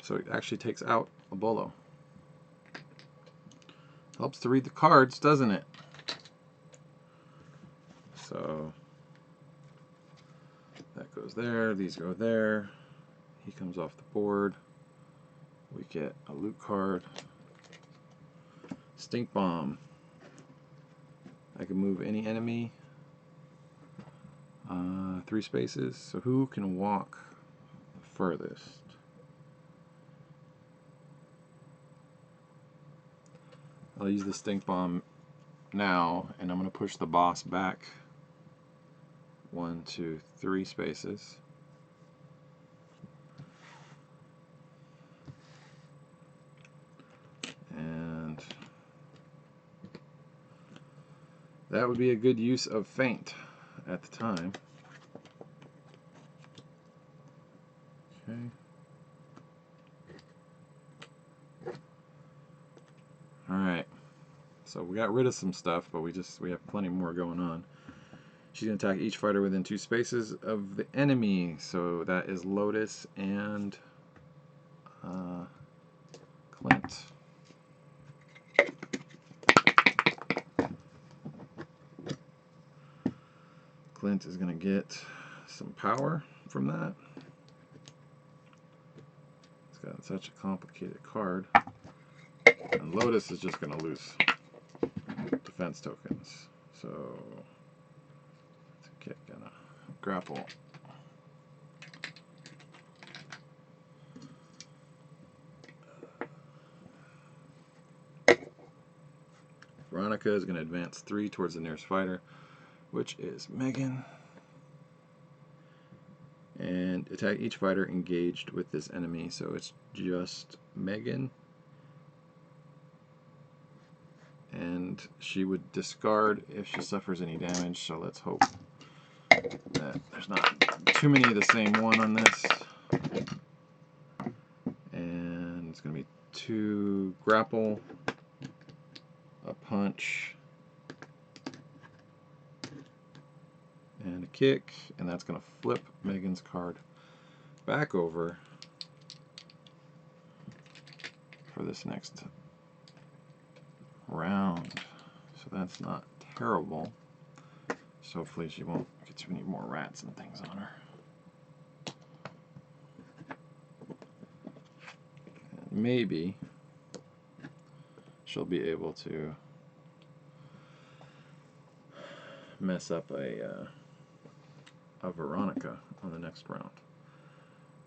So it actually takes out a bolo. Helps to read the cards, doesn't it? So that goes there, these go there. He comes off the board. We get a loot card. Stink Bomb. I can move any enemy 3 spaces. So who can walk the furthest? I'll use the Stink Bomb now, and I'm going to push the boss back 1, 2, 3 spaces. And that would be a good use of feint at the time. Okay. Alright. So we got rid of some stuff, but we have plenty more going on. She's going to attack each fighter within 2 spaces of the enemy. So that is Lotus and Clint. Clint is going to get some power from that. It's got such a complicated card. And Lotus is just going to lose defense tokens. So it's gonna grapple. Veronica is going to advance 3 towards the nearest fighter, which is Megan. And attack each fighter engaged with this enemy. So it's just Megan and she would discard if she suffers any damage, so let's hope that there's not too many of the same one on this. And it's going to be 2 grapple, a punch, and a kick, and that's going to flip Megan's card back over for this next round. So that's not terrible. So hopefully she won't get too many more rats and things on her. And maybe she'll be able to mess up a Veronica on the next round.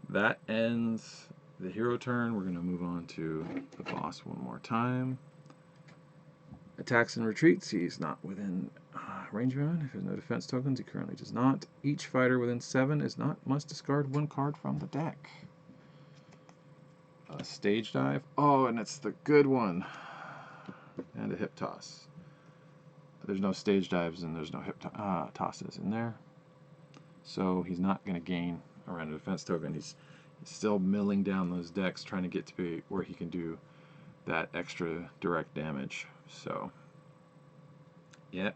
That ends the hero turn. We're going to move on to the boss one more time. Attacks and retreats. He's not within range bound. If there's no defense tokens, he currently does not. Each fighter within 7 must discard 1 card from the deck. A stage dive. Oh, and it's the good one. And a hip toss. There's no stage dives and there's no hip tosses in there. So he's not going to gain a random defense token. He's still milling down those decks trying to get to where he can do that extra direct damage. So, yep.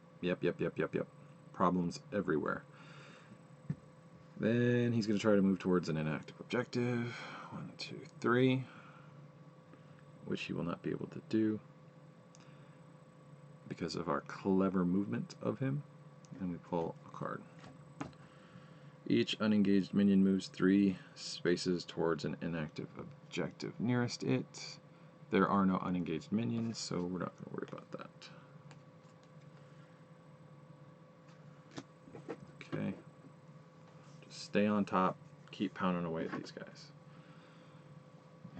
Problems everywhere. Then he's going to try to move towards an inactive objective. 1, 2, 3. Which he will not be able to do because of our clever movement of him. And we pull a card. Each unengaged minion moves 3 spaces towards an inactive objective nearest it. There are no unengaged minions, so we're not going to worry about that. Okay. Just stay on top, keep pounding away at these guys.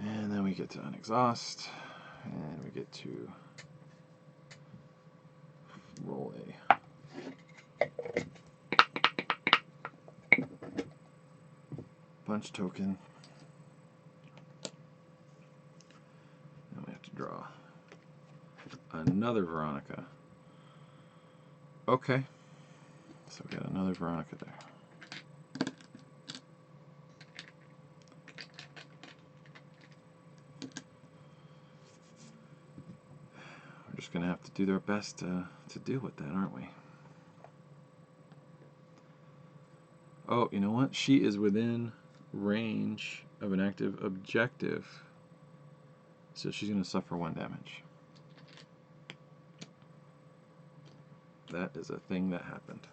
And then we get to unexhaust, and we get to roll a punch token. And we have to draw another Veronica. Okay. So we got another Veronica there. We're just going to have to do our best to deal with that, aren't we? Oh, you know what? She is within range of an active objective. So she's going to suffer 1 damage. That is a thing that happened.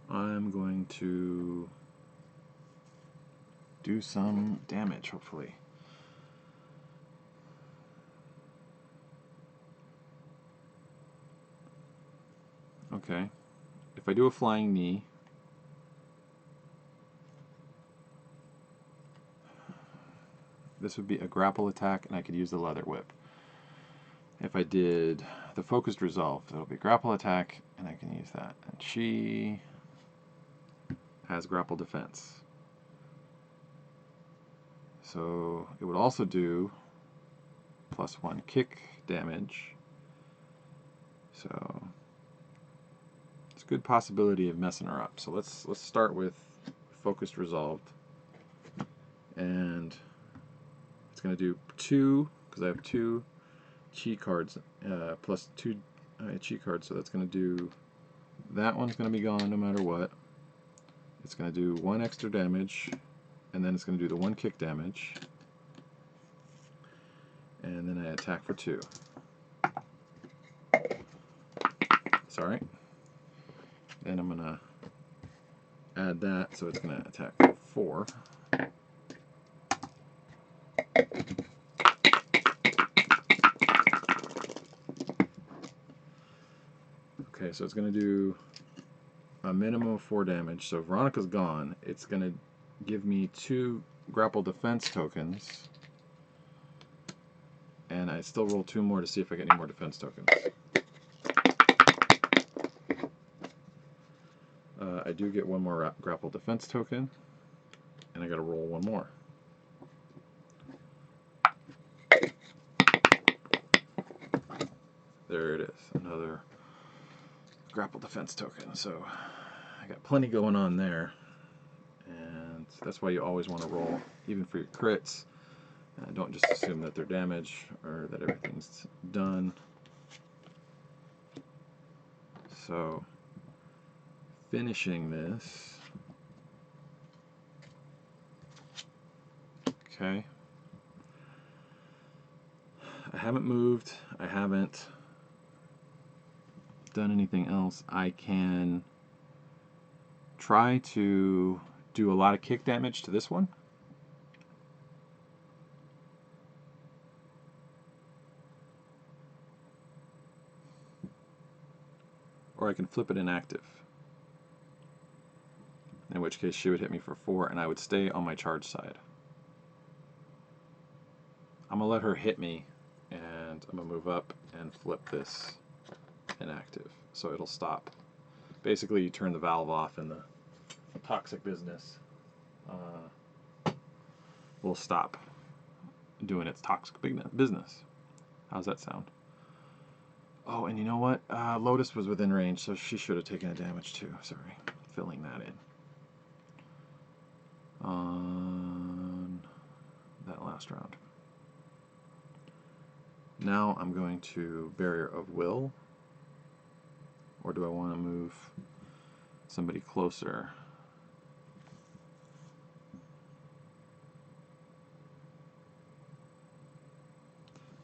I'm going to do some damage, hopefully. Okay. If I do a flying knee, this would be a grapple attack, and I could use the leather whip. If I did the focused resolve, it'll be grapple attack, and I can use that. And she has grapple defense. So it would also do +1 kick damage. So it's a good possibility of messing her up. So let's start with focused resolved, and it's going to do 2 because I have 2 cheat cards plus 2 cheat cards. So that's going to do, that one's going to be gone no matter what. It's going to do 1 extra damage, and then it's going to do the 1 kick damage, and then I attack for 2. Sorry. Then I'm going to add that, so it's going to attack for 4. Okay, so it's going to do a minimum of 4 damage. So if Veronica's gone, it's going to give me 2 grapple defense tokens, and I still roll 2 more to see if I get any more defense tokens. I do get 1 more grapple defense token, and and I got to roll one more. There it is, another grapple defense token. So I got plenty going on there, and that's why you always want to roll, even for your crits. Don't just assume that they're damage or that everything's done. So finishing this. Okay. I haven't moved. I haven't done anything else. I can try to do a lot of kick damage to this one. Or I can flip it inactive. In which case she would hit me for 4 and I would stay on my charge side. I'm going to let her hit me and I'm going to move up and flip this inactive so it'll stop. Basically you turn the valve off and the toxic business will stop doing its toxic business. How's that sound? Oh, and you know what? Lotus was within range, so she should have taken a damage too. Sorry, filling that in. On that last round. Now I'm going to Barrier of Will. Or do I want to move somebody closer?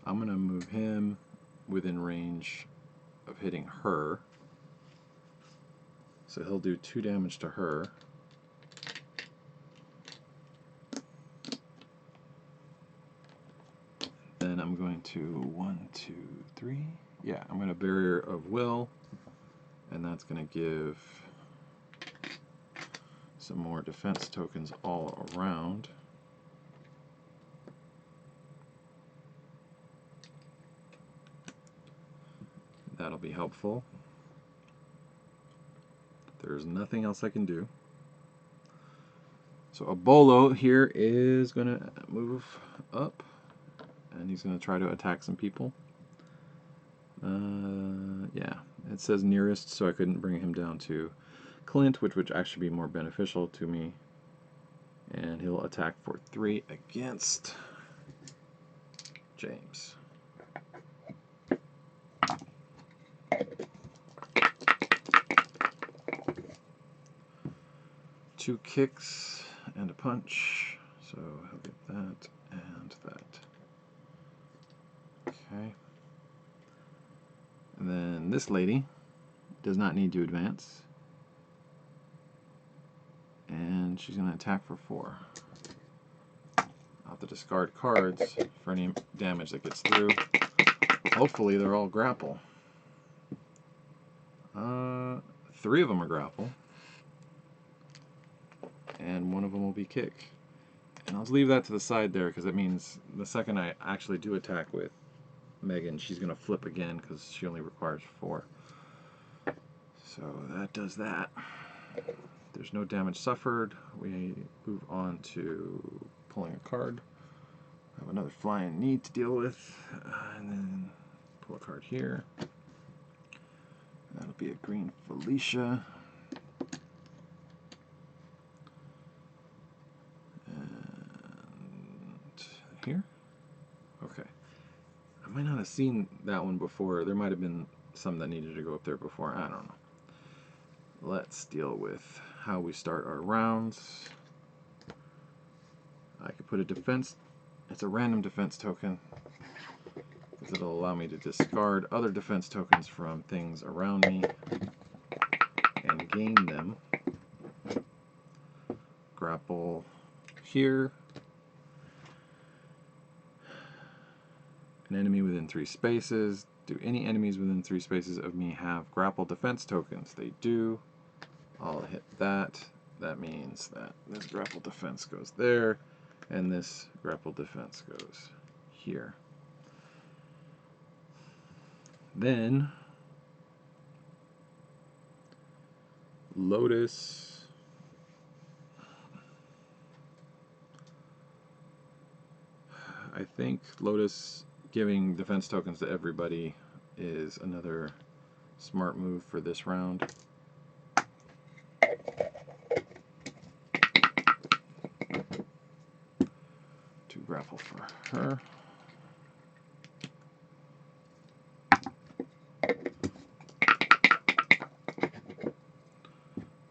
I'm going to move him within range of hitting her. So he'll do 2 damage to her. Then I'm going to 1, 2, 3. Yeah, I'm going to Barrier of Will, and that's going to give some more defense tokens all around. That'll be helpful. There's nothing else I can do. So Abolo here is going to move up, and he's going to try to attack some people. Yeah, it says nearest, so I couldn't bring him down to Clint, which would actually be more beneficial to me. And he'll attack for 3 against James. Two kicks and a punch, so he'll get that and that. Okay. And then this lady does not need to advance. And she's going to attack for 4. I'll have to discard cards for any damage that gets through. Hopefully they're all grapple. 3 of them are grapple. And 1 of them will be kick. And I'll just leave that to the side there because it means the second I actually do attack with Megan, she's going to flip again because she only requires 4. So that does that. There's no damage suffered. We move on to pulling a card. I have another flying need to deal with. And then pull a card here. That'll be a green Felicia. And here. Okay. I might not have seen that one before. There might have been some that needed to go up there before. I don't know. Let's deal with how we start our rounds. I could put a defense. It's a random defense token because it'll allow me to discard other defense tokens from things around me and gain them. Grapple here. An enemy within 3 spaces. Do any enemies within 3 spaces of me have grapple defense tokens? They do. I'll hit that. That means that this grapple defense goes there, and this grapple defense goes here. Then Lotus I think Lotus giving defense tokens to everybody is another smart move for this round. Two grapple for her.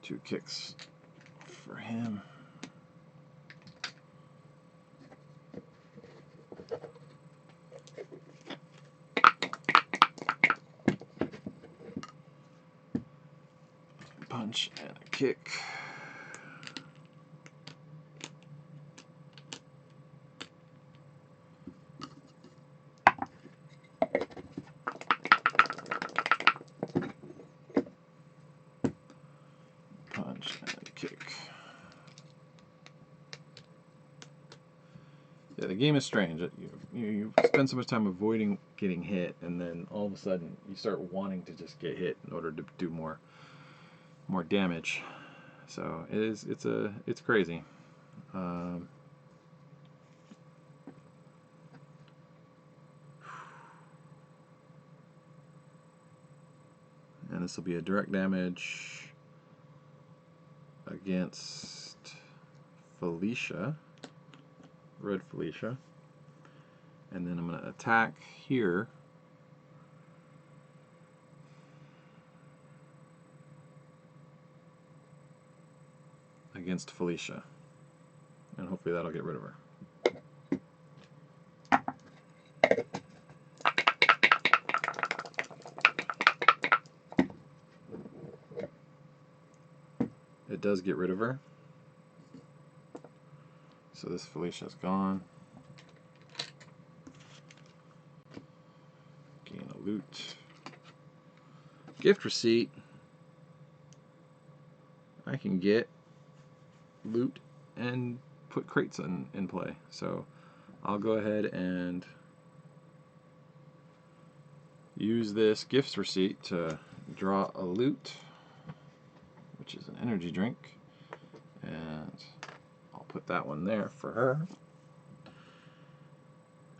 Two kicks for him. Punch and a kick. Punch and kick. Yeah, the game is strange. You spend so much time avoiding getting hit, and then all of a sudden you start wanting to just get hit in order to do more damage. So it's crazy. And this will be a direct damage against Felicia, Red Felicia, and then I'm going to attack here. Against Felicia, and hopefully that'll get rid of her. It does get rid of her, so this Felicia's gone. Gain a loot. Gift receipt. I can get loot and put crates in play. So I'll go ahead and use this gift receipt to draw a loot, which is an energy drink, and I'll put that one there for her.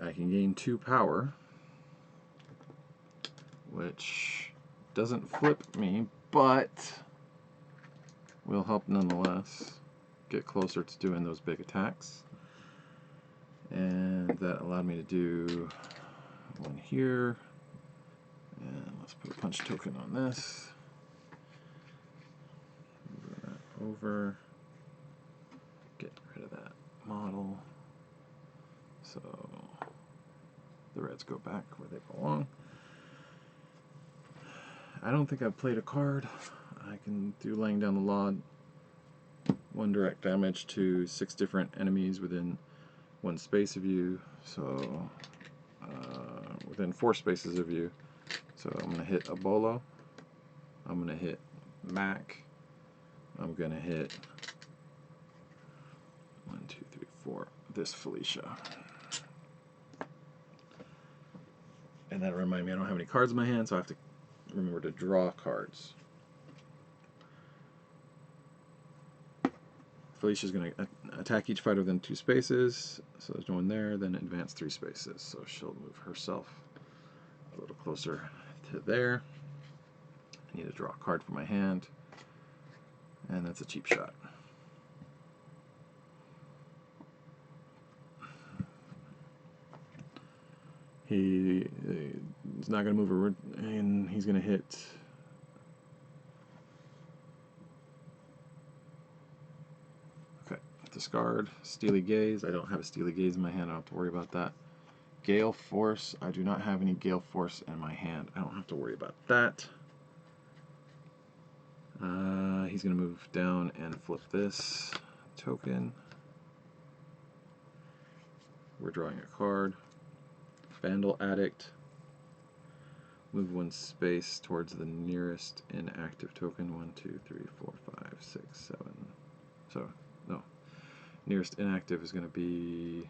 I can gain 2 power, which doesn't flip me, but will help nonetheless get closer to doing those big attacks. And that allowed me to do one here, and let's put a punch token on this. Move that over, get rid of that model, so the reds go back where they belong. I don't think I've played a card. I can do laying down the law. 1 direct damage to 6 different enemies within 1 space of you, so within 4 spaces of you. So I'm going to hit Abolo, I'm going to hit Mac, I'm going to hit 1, 2, 3, 4 this Felicia. And that'll remind me I don't have any cards in my hand, so I have to remember to draw cards. Felicia's going to attack each fighter within 2 spaces, so there's no one there, then advance 3 spaces. So she'll move herself a little closer to there. I need to draw a card from my hand, and that's a cheap shot. He's not going to move her, and he's going to hit. Okay, discard. Steely Gaze. I don't have a Steely Gaze in my hand. I don't have to worry about that. Gale Force. I do not have any Gale Force in my hand. I don't have to worry about that. He's going to move down and flip this token. We're drawing a card. Vandal Addict. Move 1 space towards the nearest inactive token. 1, 2, 3, 4, 5, 6, 7. So, no. Nearest inactive is going to be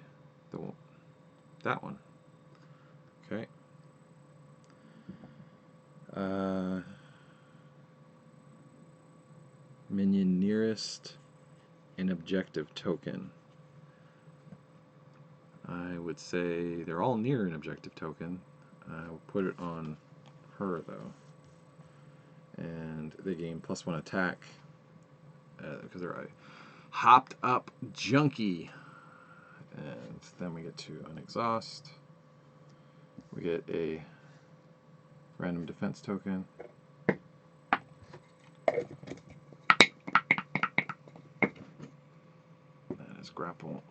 that one. Okay. Minion nearest inobjective token. I would say they're all near an objective token. I will put it on her though. And they gain +1 attack because they're a hopped up junkie. And then we get to unexhaust. We get a random defense token. That is grapple.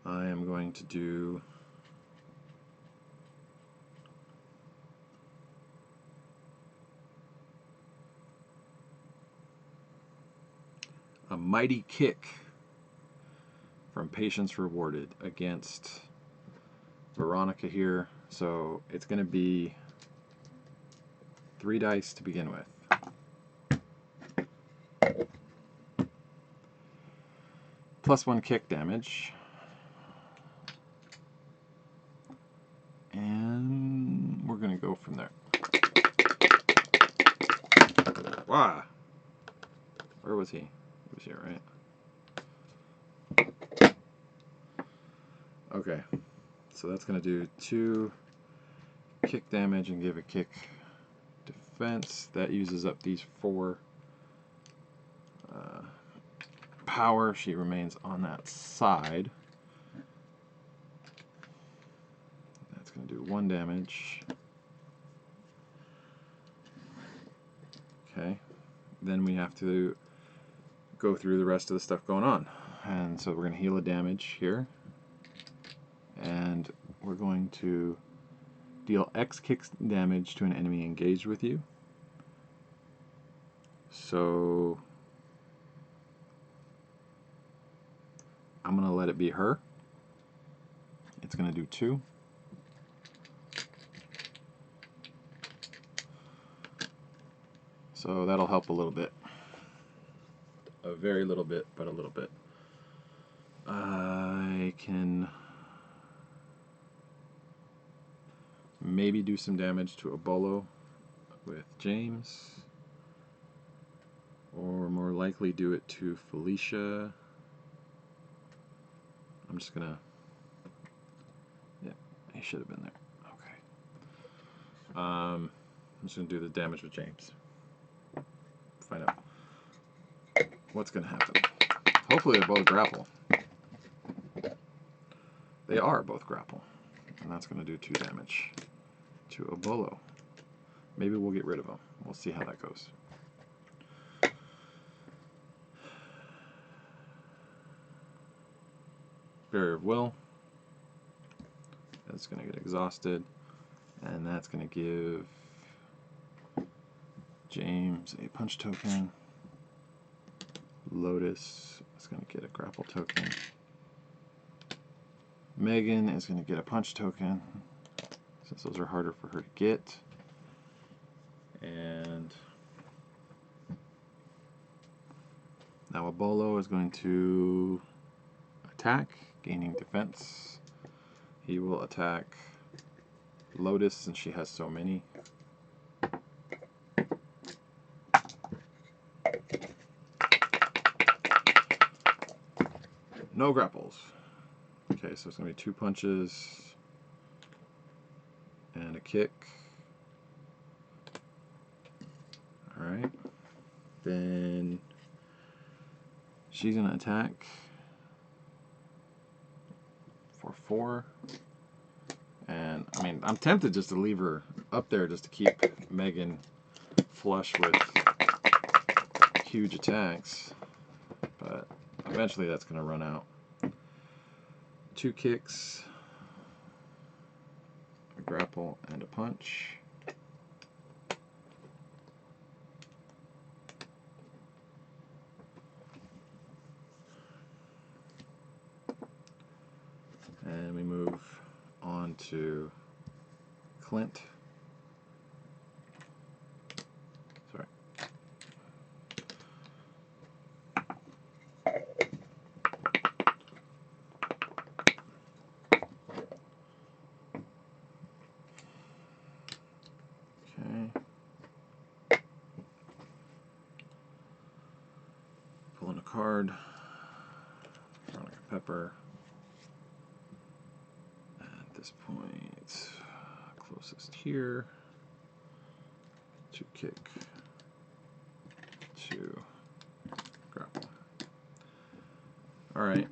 I am going to do a mighty kick from Patience Rewarded against Veronica here. So it's going to be 3 dice to begin with. +1 kick damage. And we're going to go from there. Wow. Where was he? He was here, right? Okay. So that's going to do 2 kick damage and give a kick defense. That uses up these 4 power. She remains on that side. That's going to do 1 damage. Okay. Then we have to go through the rest of the stuff going on. And so we're going to heal a damage here. And we're going to deal X kicks damage to an enemy engaged with you. So I'm going to let it be her. It's going to do 2. So that'll help a little bit. A very little bit, but a little bit. I can maybe do some damage to a bolo with James. Or more likely do it to Felicia. I'm just gonna... Yeah, he should have been there. Okay. I'm just gonna do the damage with James. Find out what's gonna happen. Hopefully they're both grapple. They are both grapple. And that's gonna do 2 damage to a bolo. Maybe we'll get rid of him. We'll see how that goes. Barrier of Will. That's going to get exhausted. And that's going to give James a punch token. Lotus is going to get a grapple token. Megan is going to get a punch token, since those are harder for her to get. And now Abolo is going to attack, gaining defense. He will attack Lotus since she has so many. No grapples. Okay, so it's going to be 2 punches and a kick. Alright. Then she's going to attack for 4. And, I mean, I'm tempted just to leave her up there just to keep Megan flush with huge attacks. But eventually that's going to run out. 2 kicks, a grapple, and a punch. And we move on to Clint. Sorry. Okay. Pulling a card. Veronica Pepper. At this point, closest here. 2 kick. 2 grapple. Alright,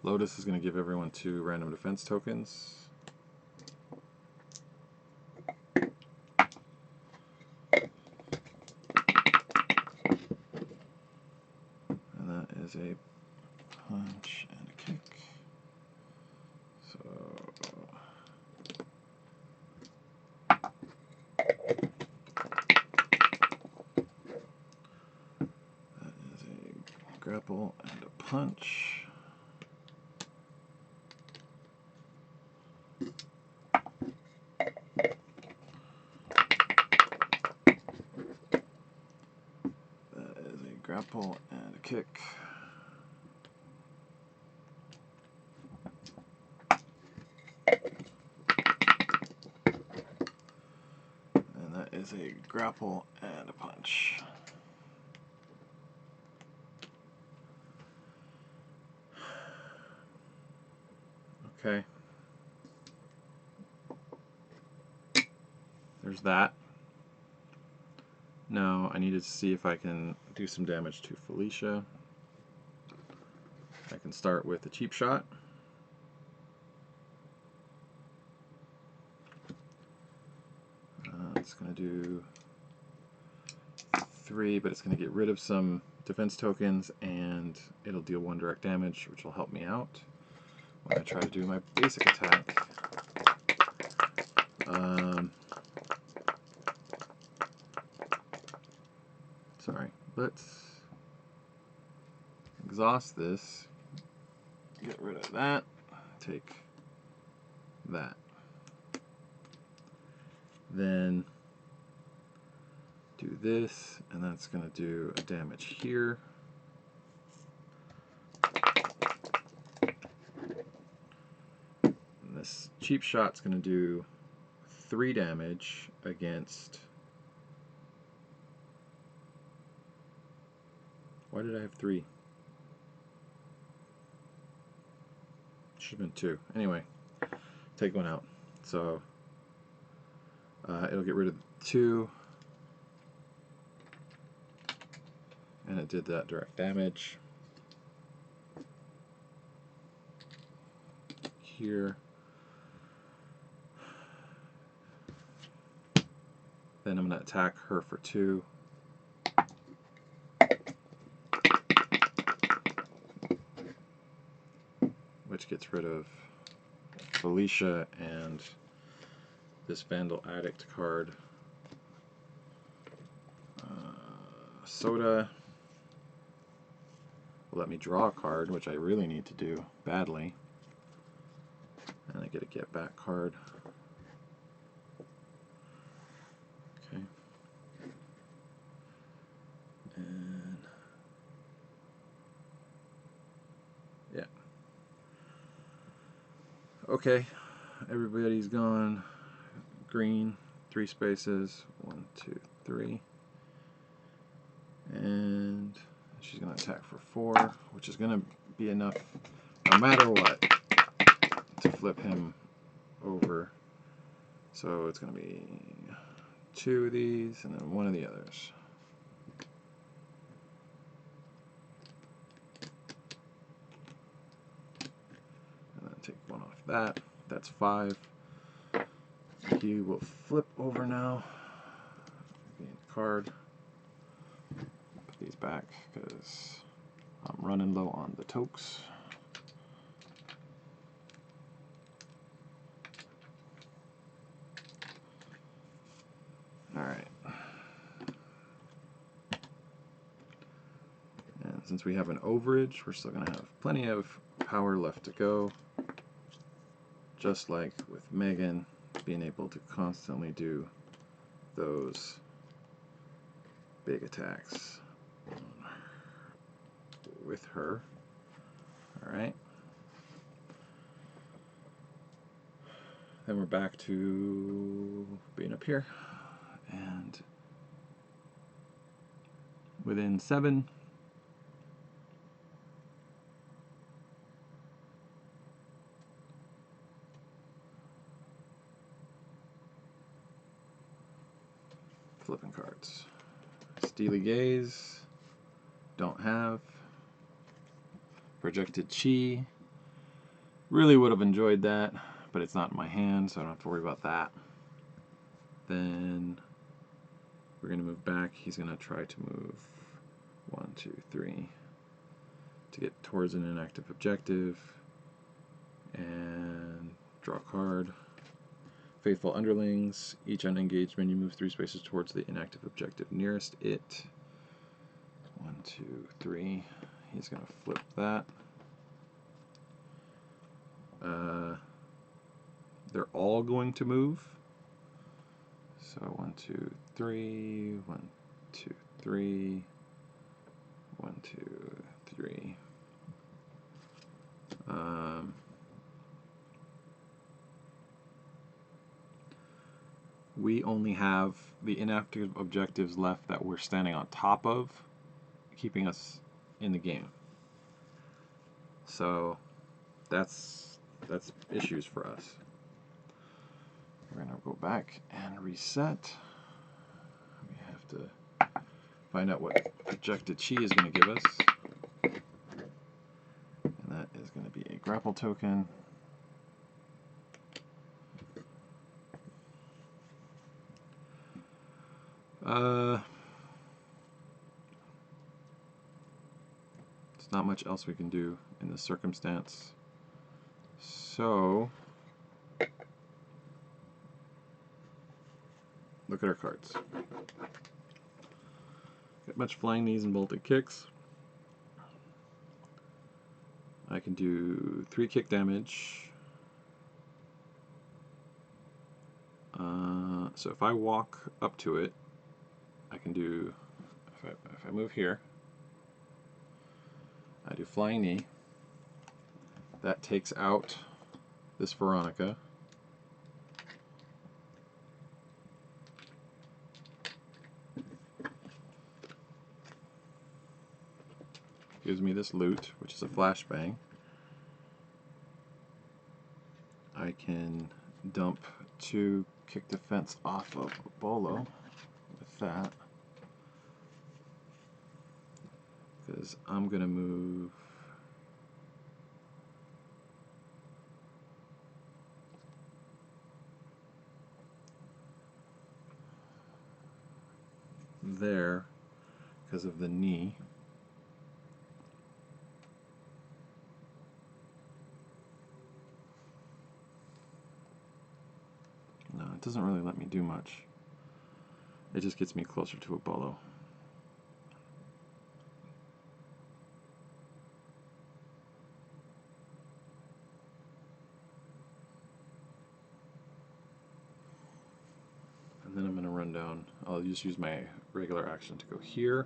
Lotus is going to give everyone 2 random defense tokens. And that is a punch and a kick. So that is a grapple and a punch. Grapple and a kick. And that is a grapple and a punch. Okay. There's that. Now I needed to see if I can do some damage to Felicia. I can start with a cheap shot. It's going to do 3, but it's going to get rid of some defense tokens, and it'll deal 1 direct damage, which will help me out when I try to do my basic attack. Sorry, let's exhaust this, get rid of that, take that. Then do this, and that's going to do a damage here. And this cheap shot's going to do 3 damage against... Why did I have 3? Should have been 2. Anyway, take 1 out. So it'll get rid of 2. And it did that direct damage. Here. Then I'm going to attack her for 2. Which gets rid of Felicia and this Vandal Addict card. Soda will let me draw a card, which I really need to do badly. And I get a get back card. Okay. And yeah. Okay, everybody's gone. Green, 3 spaces, 1, 2, 3. And she's going to attack for 4, which is going to be enough, no matter what, to flip him over. So it's going to be 2 of these, and then 1 of the others. And then take 1 off that. That's 5. He will flip over now. Gain a card. Put these back because I'm running low on the tokes. Alright. And since we have an overage, we're still going to have plenty of power left to go. Just like with Megan, being able to constantly do those big attacks with her. Alright. Then we're back to being up here. And within 7. Flipping cards. Steely Gaze. Don't have. Projected Chi. Really would have enjoyed that, but it's not in my hand, so I don't have to worry about that. Then we're going to move back. He's going to try to move 1, 2, 3 to get towards an inactive objective. And draw a card. Faithful Underlings. Each unengaged menu moves 3 spaces towards the inactive objective nearest it. 1, 2, 3. He's going to flip that. They're all going to move. So 1, 2, 3. 1, 2, 3. 1, 2, 3. We only have the inactive objectives left that we're standing on top of, keeping us in the game. So that's issues for us. We're gonna go back and reset. We have to find out what projected Chi is gonna give us. And that is gonna be a grapple token. There's not much else we can do in this circumstance. So, look at our cards. Got much flying knees and bolted kicks. I can do 3 kick damage. So if I walk up to it, I can do, if I move here, I do flying knee. That takes out this Veronica. Gives me this loot, which is a flashbang. I can dump 2 kick defense off of Bolo with that. Because I'm going to move there because of the knee. No, it doesn't really let me do much. It just gets me closer to a Bolo. And then I'm going to run down. I'll just use my regular action to go here.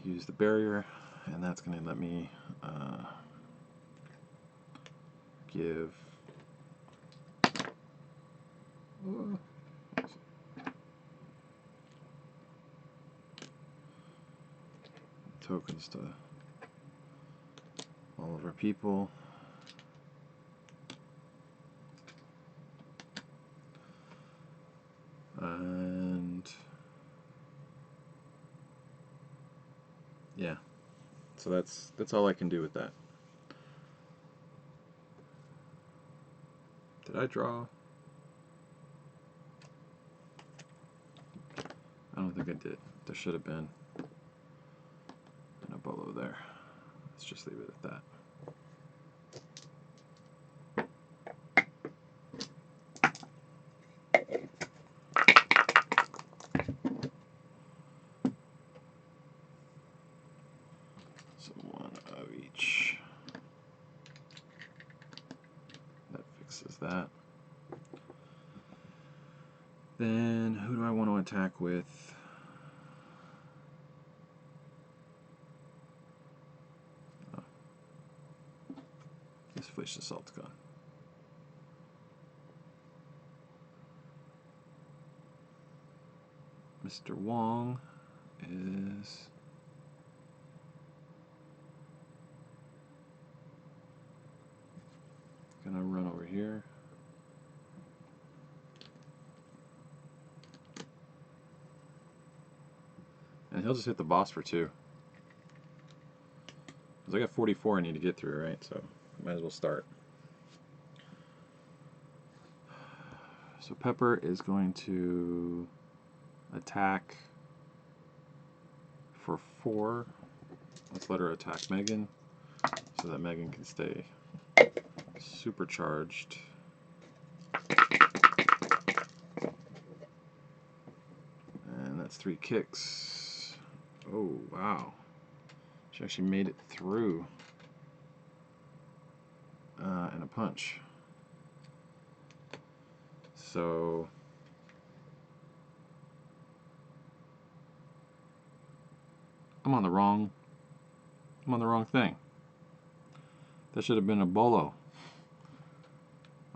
Use the barrier, and that's going to let me give tokens to all of our people. And yeah, so that's all I can do with that. Did I draw? I don't think I did. There should have been an Bolo there. Let's just leave it at that. So 1 of each. That fixes that. Then who do I want to attack with? This Flesh Assault's gone. Mr. Wong is gonna run over here. And he'll just hit the boss for 2. Because I got 44 I need to get through, right? So might as well start. So Pepper is going to attack for 4. Let's let her attack Megan so that Megan can stay supercharged. And that's 3 kicks. Oh, wow. She actually made it through. And a punch. So I'm on the wrong thing. That should have been a bolo.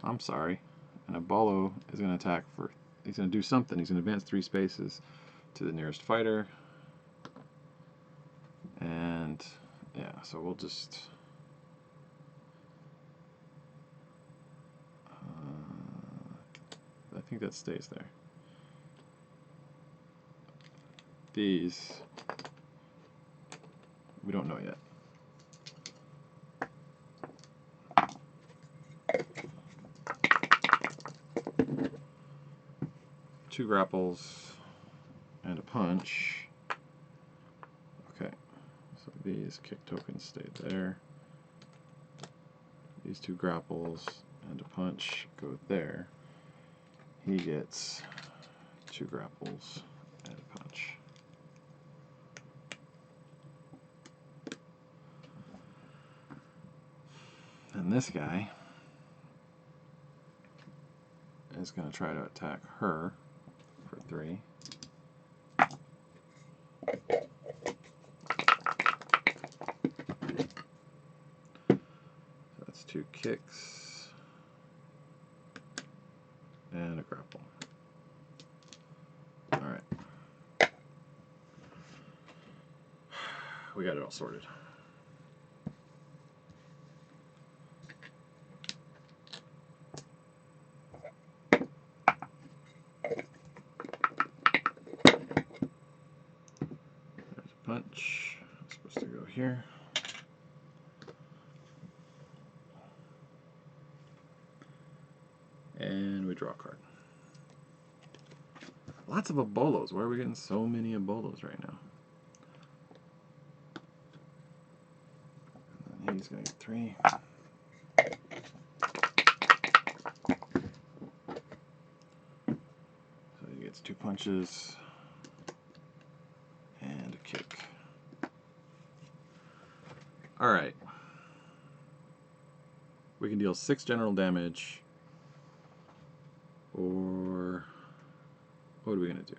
I'm sorry. And a bolo is going to attack for, he's going to do something. He's going to advance 3 spaces to the nearest fighter. And yeah, so we'll just I think that stays there. These we don't know yet. Two grapples and a punch. Okay, so these kick tokens stay there. These 2 grapples and a punch go there. He gets 2 grapples and a punch. And this guy is going to try to attack her for 3. So that's 2 kicks and a grapple. Alright. We got it all sorted. Punch. It's supposed to go here. And we draw a card. Lots of Ebolos. Why are we getting so many Ebolos right now? And he's going to get 3. So he gets 2 punches. And a kick. Alright. We can deal 6 general damage. Or what are we going to do?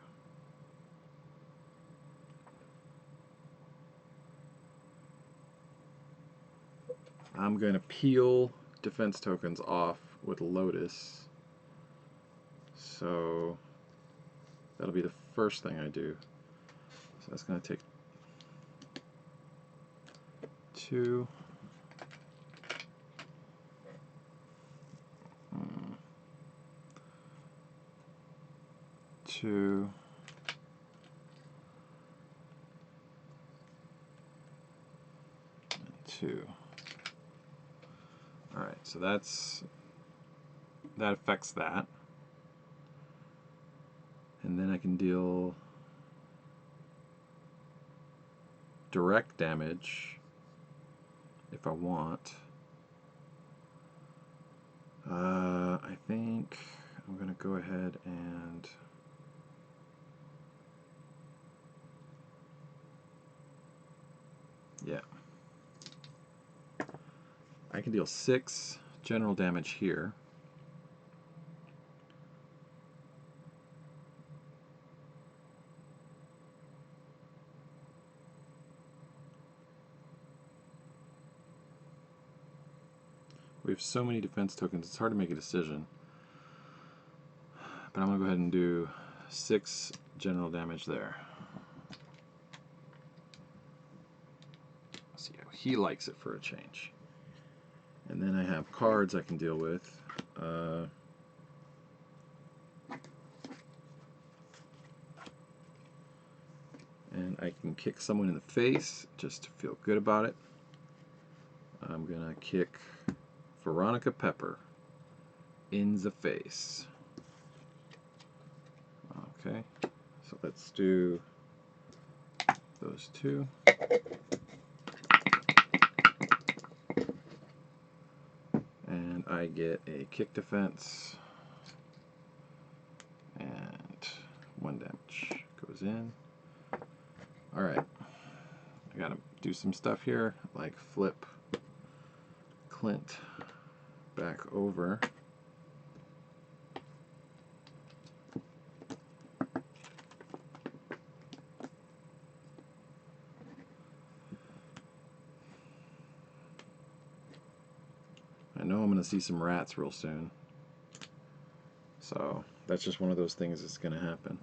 I'm going to peel defense tokens off with Lotus. So that'll be the first thing I do. So that's going to take 2. 2. And 2. Alright, so that affects that. And then I can deal direct damage if I want. I think I'm going to go ahead and yeah. I can deal 6 general damage here. We have so many defense tokens, it's hard to make a decision. But I'm going to go ahead and do 6 general damage there. See how he likes it for a change. And then I have cards I can deal with. And I can kick someone in the face just to feel good about it. I'm going to kick Veronica Pepper in the face. Okay, so let's do those 2. And I get a kick defense. And 1 damage goes in. Alright, I gotta do some stuff here, like flip Clint back over. I know I'm going to see some rats real soon. So that's just one of those things that's going to happen.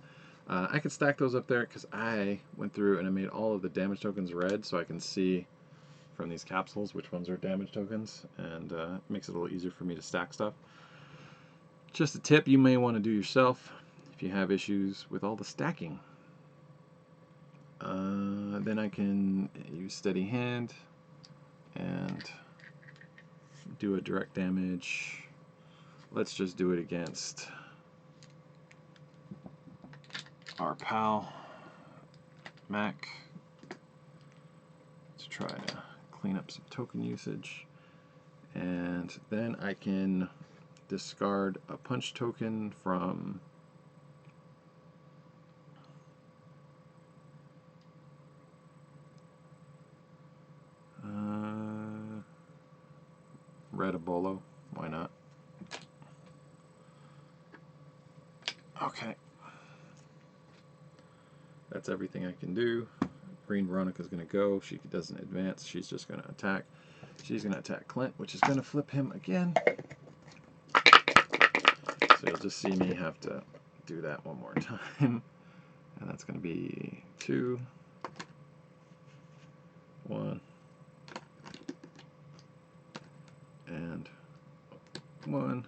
I could stack those up there because I went through and I made all of the damage tokens red so I can see from these capsules which ones are damage tokens, and it makes it a little easier for me to stack stuff. Just a tip you may want to do yourself if you have issues with all the stacking. Then I can use steady hand and do a direct damage. Let's just do it against our pal Mac to try to clean up some token usage. And then I can discard a punch token from Red Ebolo. Why not? Okay. That's everything I can do. Green Veronica's going to go. She doesn't advance. She's just going to attack. She's going to attack Clint, which is going to flip him again. So you'll just see me have to do that one more time. And that's going to be 2, 1, and 1.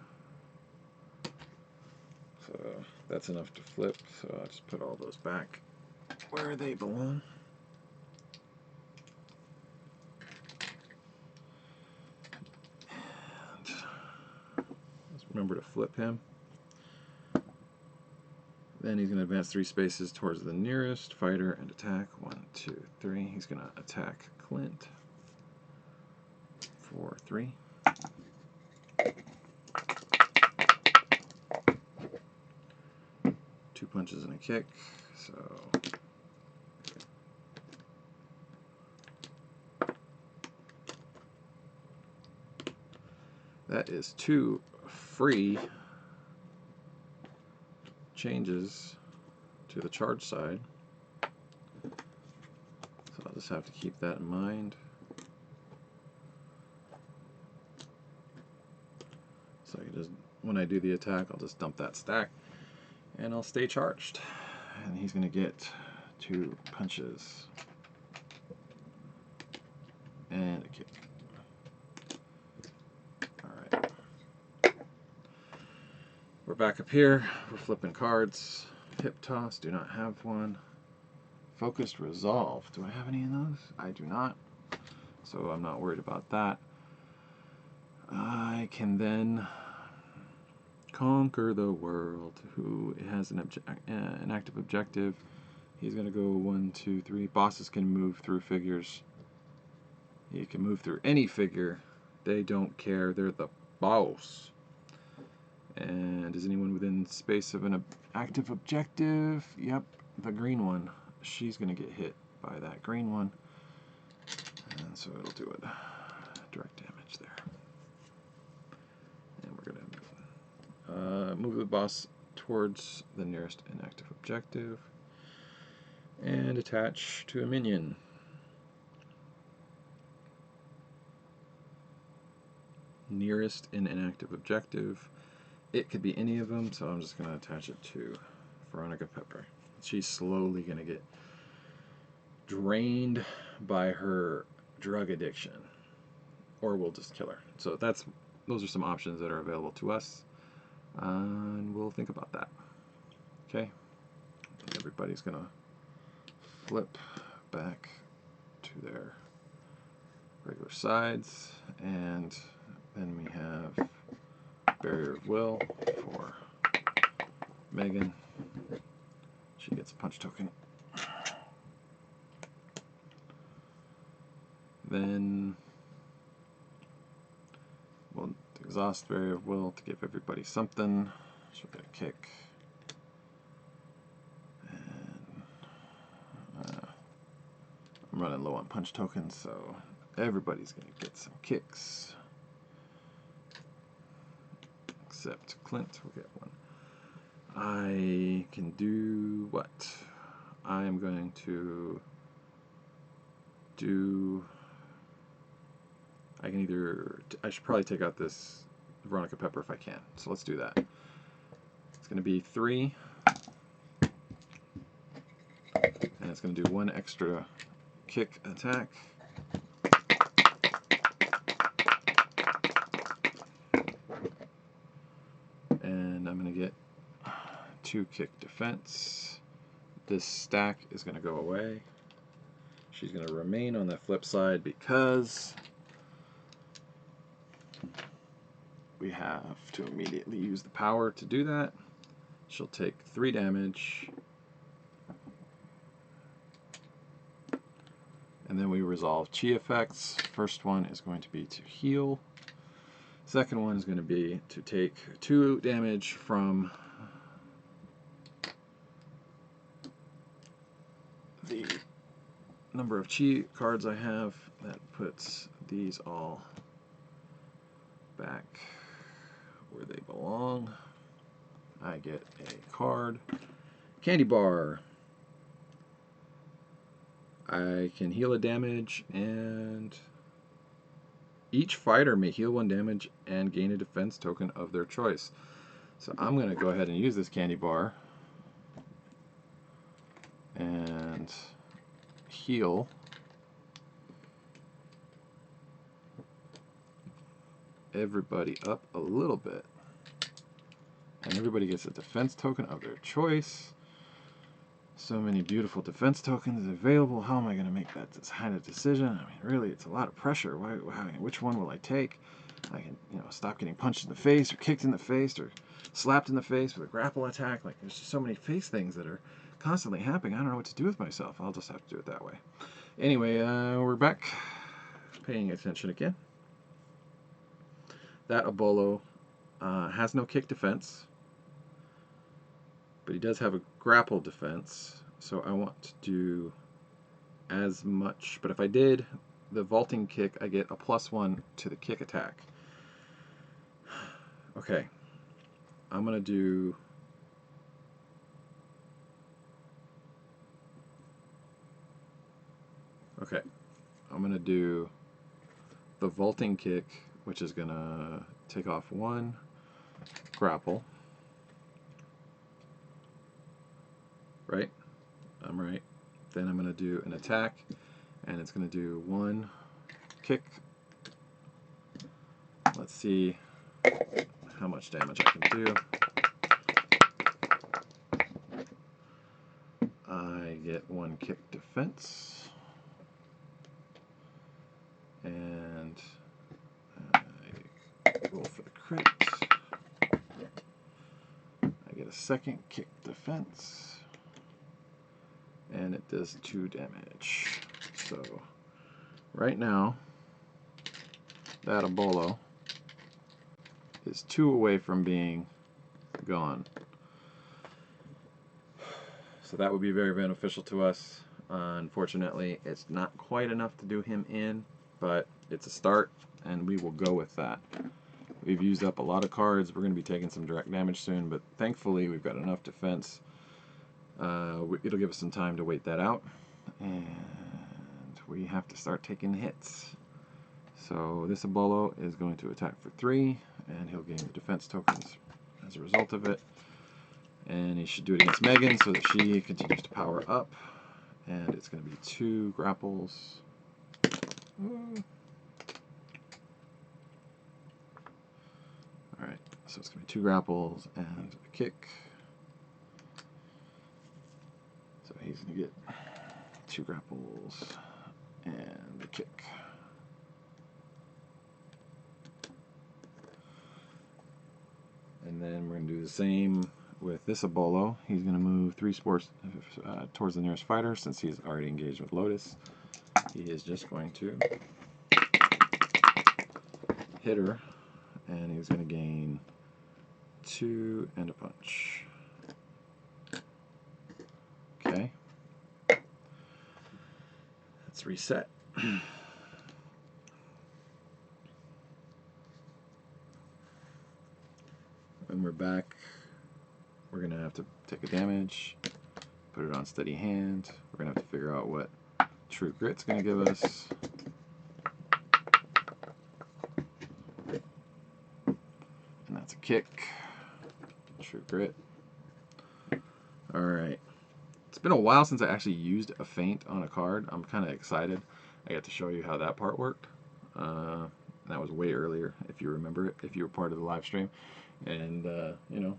So that's enough to flip. So I'll just put all those back where they belong. And let's remember to flip him. Then he's going to advance 3 spaces towards the nearest fighter and attack. 1, 2, 3. He's going to attack Clint for 3. Two punches and a kick. So that is 2 free changes to the charge side. So I'll just have to keep that in mind. So you just, when I do the attack, I'll just dump that stack and I'll stay charged. And he's going to get 2 punches and a kick. Alright. We're back up here. We're flipping cards. Hip toss, do not have one. Focused resolve, do I have any of those? I do not. So I'm not worried about that. I can then conquer the world. Who has an active objective? He's going to go 1, 2, 3. Bosses can move through figures. He can move through any figure. They don't care. They're the boss. And is anyone within space of an active objective? Yep, the green one. She's going to get hit by that green one. And so it'll do it. Direct damage there. And we're going to move the boss towards the nearest inactive objective and attach to a minion. nearest in an active objective. It could be any of them, so I'm just going to attach it to Veronica Pepper. She's slowly going to get drained by her drug addiction, or we'll just kill her. So those are some options that are available to us, and we'll think about that. Okay, everybody's going to flip back to their regular sides, and then we have Barrier of Will for Megan. She gets a punch token. Then we'll exhaust Barrier of Will to give everybody something. She'll get a kick. And I'm running low on punch tokens, so everybody's going to get some kicks. Except Clint will get one. I can do what? I am going to do... I should probably take out this Veronica Pepper if I can. So let's do that. It's going to be 3. And it's going to do 1 extra kick attack. And I'm going to get 2 kick defense. This stack is going to go away. She's going to remain on the flip side because we have to immediately use the power to do that. She'll take 3 damage. And then we resolve chi effects. First one is going to be to heal. Second one is going to be to take 2 damage from the number of chi cards I have. That puts these all back where they belong. I get a card. Candy bar. I can heal a damage, and each fighter may heal 1 damage and gain a defense token of their choice. So I'm going to go ahead and use this candy bar and heal everybody up a little bit. And everybody gets a defense token of their choice. So many beautiful defense tokens available. How am I going to make that kind of decision? I mean, really, it's a lot of pressure. Which one will I take? I can, stop getting punched in the face, or kicked in the face, or slapped in the face with a grapple attack. Like, there's just so many face things that are constantly happening. I don't know what to do with myself. I'll just have to do it that way. Anyway, we're back, paying attention again. That Abolo has no kick defense, but he does have a grapple defense, so I want to do as much. But if I did the vaulting kick, I get a +1 to the kick attack. Okay, I'm going to do... Okay, I'm going to do the vaulting kick, which is going to take off 1 grapple. Right? I'm right. Then I'm going to do an attack, and it's going to do 1 kick. Let's see how much damage I can do. I get 1 kick defense, and I roll for the crit. I get a 2nd kick defense, and it does 2 damage. So right now, that Abolo is 2 away from being gone. So that would be very beneficial to us. Unfortunately, it's not quite enough to do him in, but it's a start, and we will go with that. We've used up a lot of cards. We're going to be taking some direct damage soon, but thankfully we've got enough defense. It'll give us some time to wait that out, and we have to start taking hits. So this Abolo is going to attack for 3, and he'll gain the defense tokens as a result of it. And he should do it against Megan so that she continues to power up. And it's going to be 2 grapples. Alright, so it's going to be 2 grapples and a kick. So he's going to get 2 grapples and a kick. And then we're going to do the same with this Abolo. He's going to move 3 sports towards the nearest fighter since he's already engaged with Lotus. He is just going to hit her, and he's going to gain 2 and a punch. Okay. Let's reset. When we're back, we're going to have to take a damage, put it on steady hand. We're going to have to figure out what True Grit's going to give us. And that's a kick. True Grit. Alright. It's been a while since I actually used a feint on a card. I'm kind of excited. I got to show you how that part worked. That was way earlier, if you remember it, if you were part of the live stream. And, you know,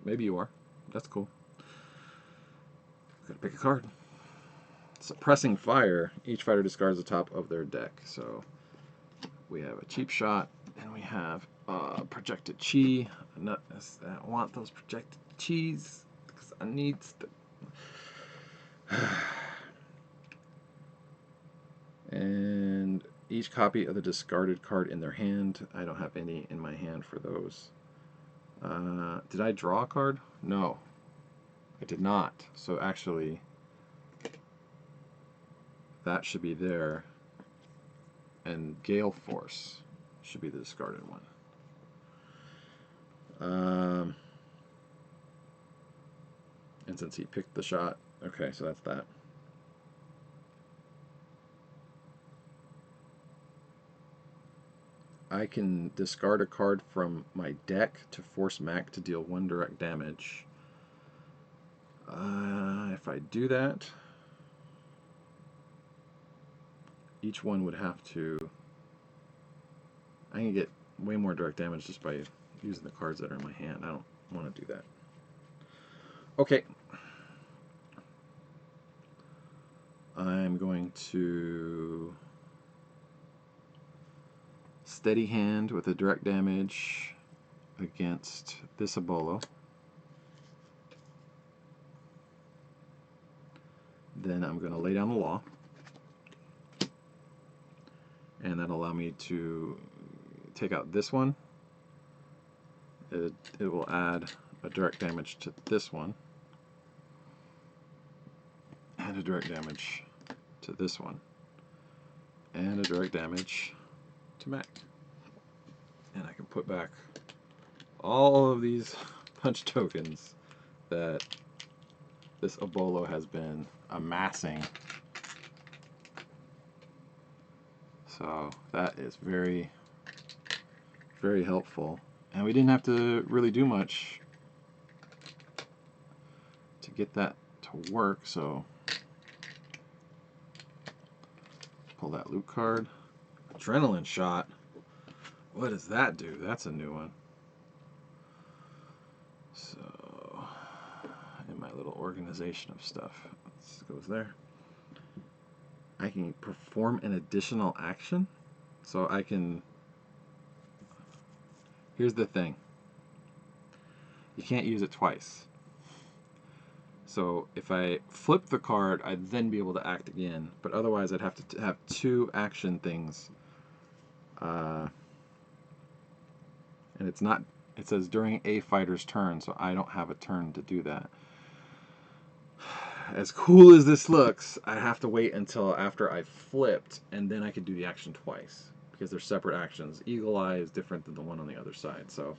maybe you are. That's cool. Gotta pick a card. Suppressing Fire. Each fighter discards the top of their deck. So we have a cheap shot, and we have projected chi. I want those projected chis because I need and each copy of the discarded card in their hand. I don't have any in my hand for those. Did I draw a card? No, I did not. So actually, that should be there. And Gale Force should be the discarded one. And since he picked the shot, okay, so that's that. I can discard a card from my deck to force Mac to deal 1 direct damage. If I do that, each one would have to... I can get way more direct damage just by using the cards that are in my hand. I don't want to do that. Okay. I'm going to steady hand with a direct damage against this Abolo. Then I'm going to lay down the law. And that'll allow me to take out this one. It will add a direct damage to this one. And a direct damage to this one. And a direct damage to Mac. And I can put back all of these punch tokens that this Abolo has been amassing. So that is very, very helpful. And we didn't have to really do much to get that to work, so pull that loot card. Adrenaline Shot. What does that do? That's a new one. So, in my little organization of stuff, this goes there. I can perform an additional action. So I can... Here's the thing. You can't use it twice. So if I flip the card, I'd then be able to act again. But otherwise, I'd have to have 2 action things. And it's not... It says during a fighter's turn, so I don't have a turn to do that. As cool as this looks, I have to wait until after I flipped, and then I could do the action twice. Because they're separate actions. Eagle Eye is different than the one on the other side, so...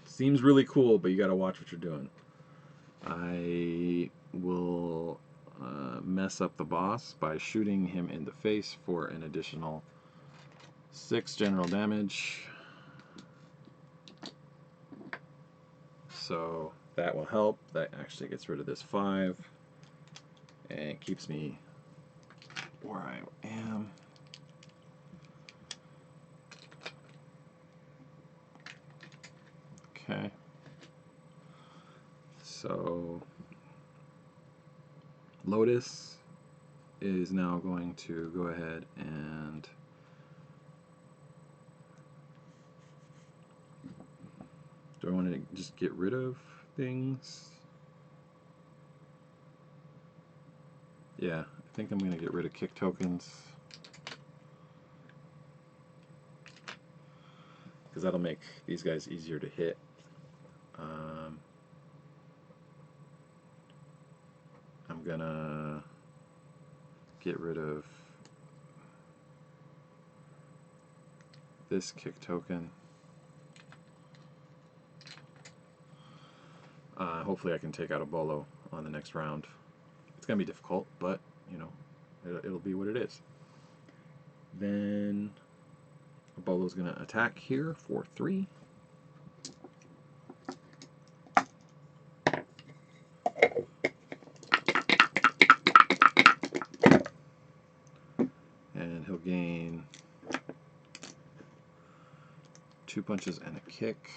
Seems really cool, but you gotta watch what you're doing. I will mess up the boss by shooting him in the face for an additional 6 general damage. So that will help. That actually gets rid of this 5 and keeps me where I am. Okay. So Lotus is now going to go ahead and do I want to just get rid of things? Yeah, I think I'm going to get rid of kick tokens because that'll make these guys easier to hit. I'm gonna get rid of this kick token. Hopefully I can take out a Bolo on the next round. It's gonna be difficult, but you know, it'll be what it is. Then Bolo's gonna attack here for 3. And he'll gain 2 punches and a kick.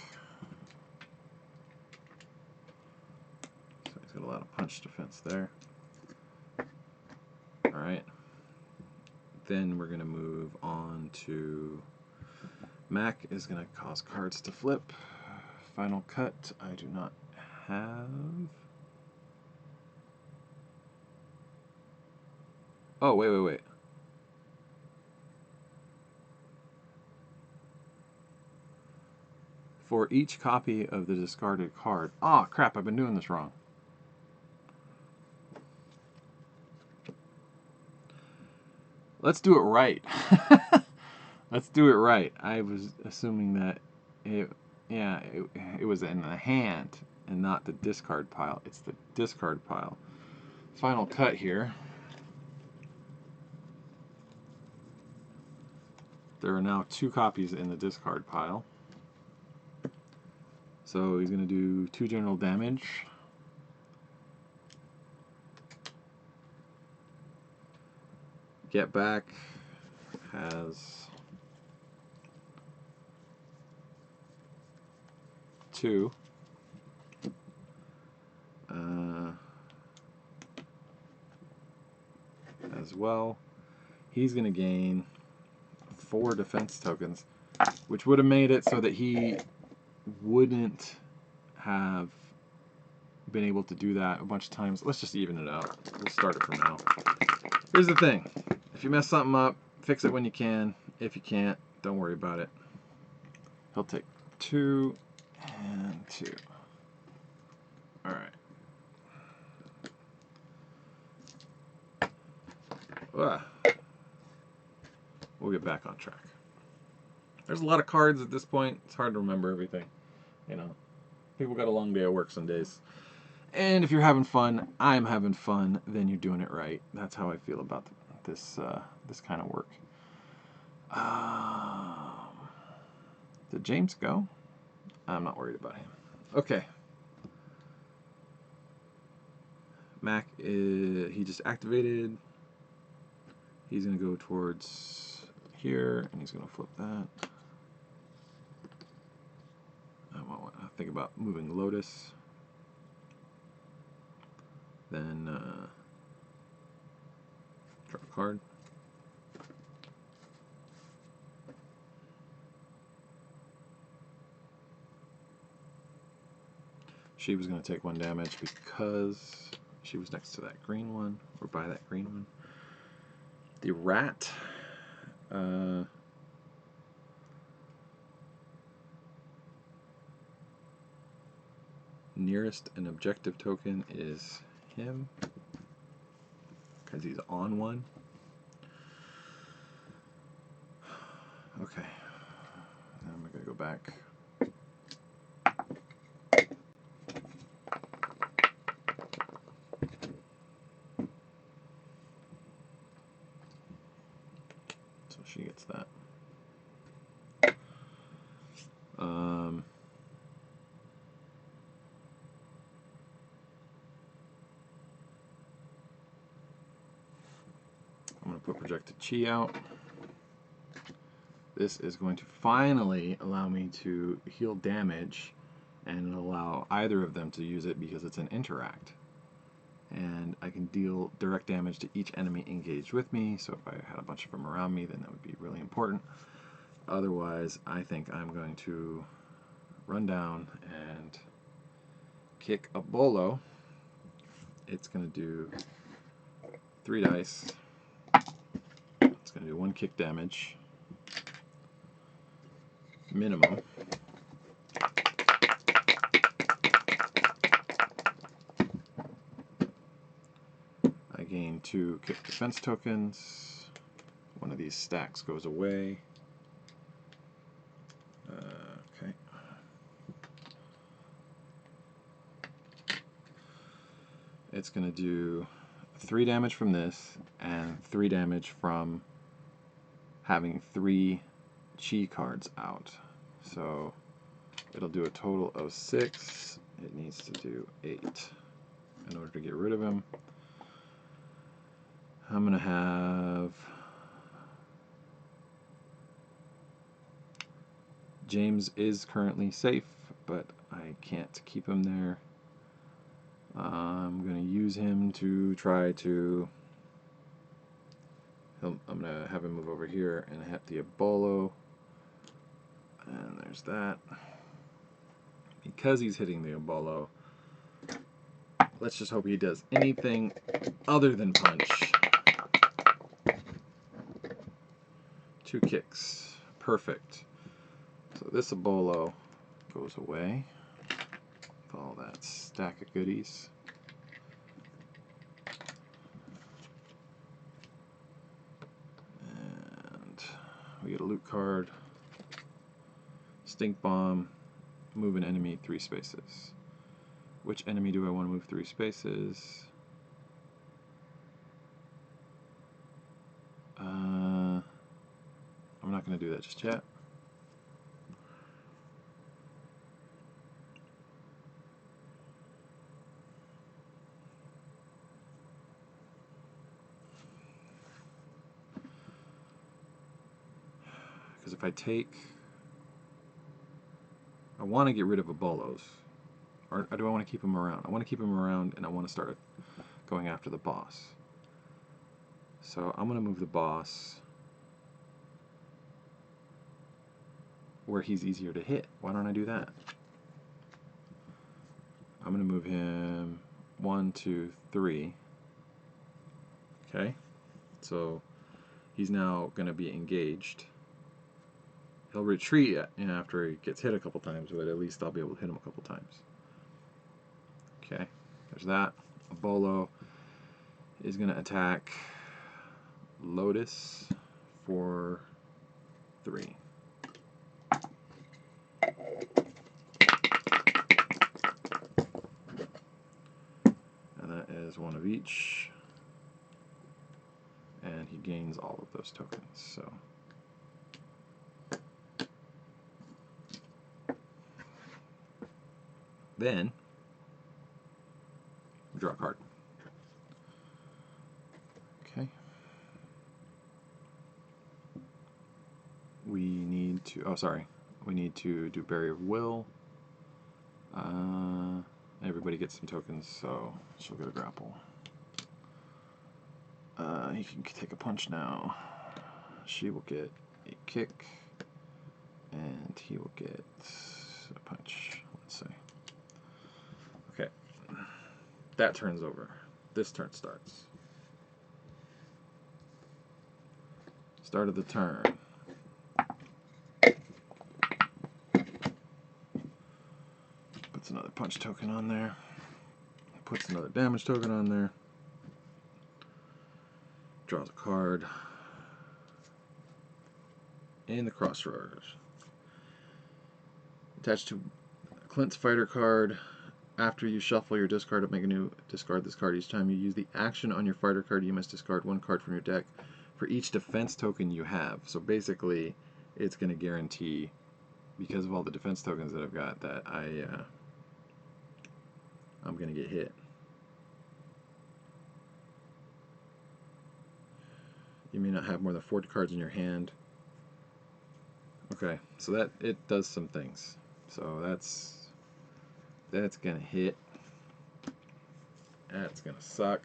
So he's got a lot of punch defense there. Alright. Then we're going to move on to Mac is going to cause cards to flip. Final cut I do not have. Oh, wait. For each copy of the discarded card. Oh, crap, I've been doing this wrong. Let's do it right. Let's do it right. I was assuming that it was in the hand and not the discard pile. It's the discard pile. Final cut here. There are now 2 copies in the discard pile. So he's going to do 2 general damage. Get Back has 2. As well. He's going to gain 4 defense tokens, which would have made it so that he wouldn't have been able to do that a bunch of times. Let's just even it out. We'll start it from now. Here's the thing. If you mess something up, fix it when you can. If you can't, don't worry about it. He'll take 2 and 2. Alright. We'll get back on track. There's a lot of cards at this point. It's hard to remember everything. You know, people got a long day at work some days. And if you're having fun, I'm having fun, then you're doing it right. That's how I feel about this kind of work. Did James go? I'm not worried about him. Okay. Mac, he just activated. He's going to go towards here, and he's going to flip that. I think about moving Lotus. Then draw a card. She was going to take 1 damage because she was next to that green one, or by that green one. The rat, nearest an objective token is him, because he's on 1. Okay, now I'm going to go back. she gets that. I'm going to put Projected Chi out. This is going to finally allow me to heal damage and allow either of them to use it because it's an interact. And I can deal direct damage to each enemy engaged with me, so if I had a bunch of them around me, then that would be really important. Otherwise, I think I'm going to run down and kick a bolo. It's going to do 3 dice. It's going to do 1 kick damage. Minimum. I gain 2 kick defense tokens. One of these stacks goes away. Okay. It's going to do 3 damage from this and 3 damage from having 3 chi cards out. So it'll do a total of 6. It needs to do 8 in order to get rid of him. I'm going to have James is currently safe, but I can't keep him there. I'm going to use him to try to... I'm going to have him move over here and hit the Ebolo. And there's that. Because he's hitting the Ebolo, let's just hope he does anything other than punch. 2 kicks. Perfect. So this Ebolo goes away with all that stack of goodies. And we get a loot card. Stink Bomb. Move an enemy 3 spaces. Which enemy do I want to move 3 spaces? I'm not going to do that just yet. Because if I take... I want to get rid of Ebolos. Or do I want to keep him around? I want to keep him around and I want to start going after the boss. So I'm going to move the boss where he's easier to hit. Why don't I do that? I'm going to move him 1, 2, 3. Okay, so he's now going to be engaged. He'll retreat after he gets hit a couple times, but at least I'll be able to hit him a couple times. Okay, there's that. Ebolo is going to attack Lotus for 3. And that is 1 of each. And he gains all of those tokens. So then we draw a card. Okay. We need to, oh sorry, we need to do Barrier of Will. Everybody gets some tokens, so she'll get a grapple. He can take a punch now. She will get a kick, and he will get a punch, let's say. Okay, that turn's over. This turn starts. Start of the turn. Puts another punch token on there. Puts another damage token on there. Draws a card. In the crossroads. Attached to Clint's fighter card. After you shuffle your discard, make a new discard this card. Each time you use the action on your fighter card, you must discard 1 card from your deck. for each defense token you have. So basically, it's going to guarantee, because of all the defense tokens that I've got, that I'm going to get hit. You may not have more than 4 cards in your hand. Okay, so that it does some things. So that's gonna hit. That's gonna suck.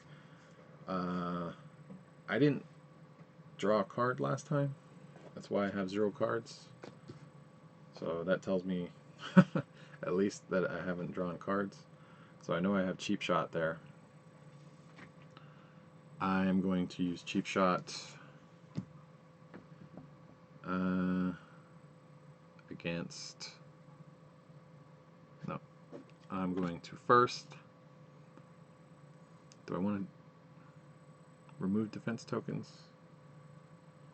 I didn't draw a card last time. That's why I have 0 cards. So that tells me at least that I haven't drawn cards. So I know I have cheap shot there. I am going to use cheap shot against. No, I'm going to first. Do I want to remove defense tokens?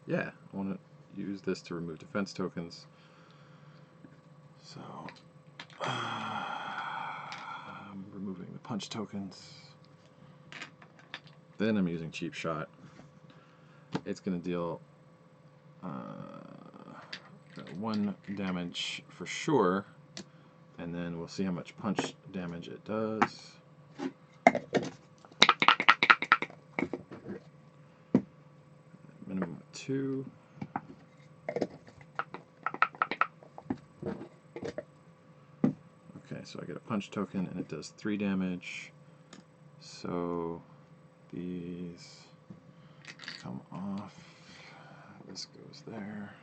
Yeah, I want to use this to remove defense tokens. So I'm removing the punch tokens. Then I'm using cheap shot. It's going to deal 1 damage for sure, and then we'll see how much punch damage it does. Minimum of 2. Okay, so I get a punch token and it does 3 damage. So these come off. This goes there.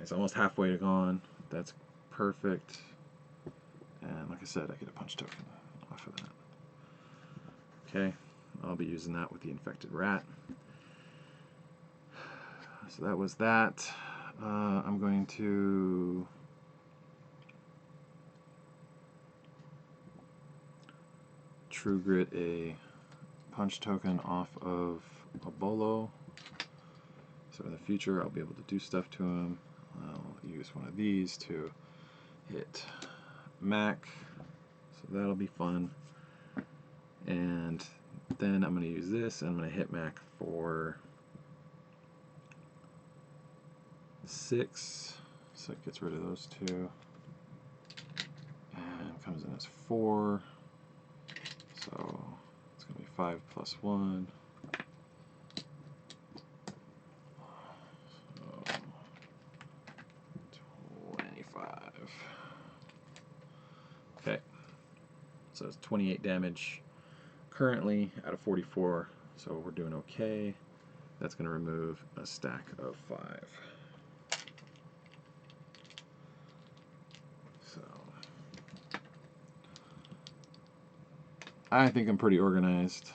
It's almost halfway gone. That's perfect. And like I said, I get a punch token off of that. Okay, I'll be using that with the infected rat. So that was that. I'm going to True Grit a punch token off of a Bolo. So in the future, I'll be able to do stuff to him. I'll use one of these to hit Mac, so that'll be fun. And then I'm going to use this, and I'm going to hit Mac for 6, so it gets rid of those 2. And comes in as 4, so it's going to be 5 plus 1. Okay, so it's 28 damage currently out of 44, so we're doing okay. That's going to remove a stack of 5. So I think I'm pretty organized.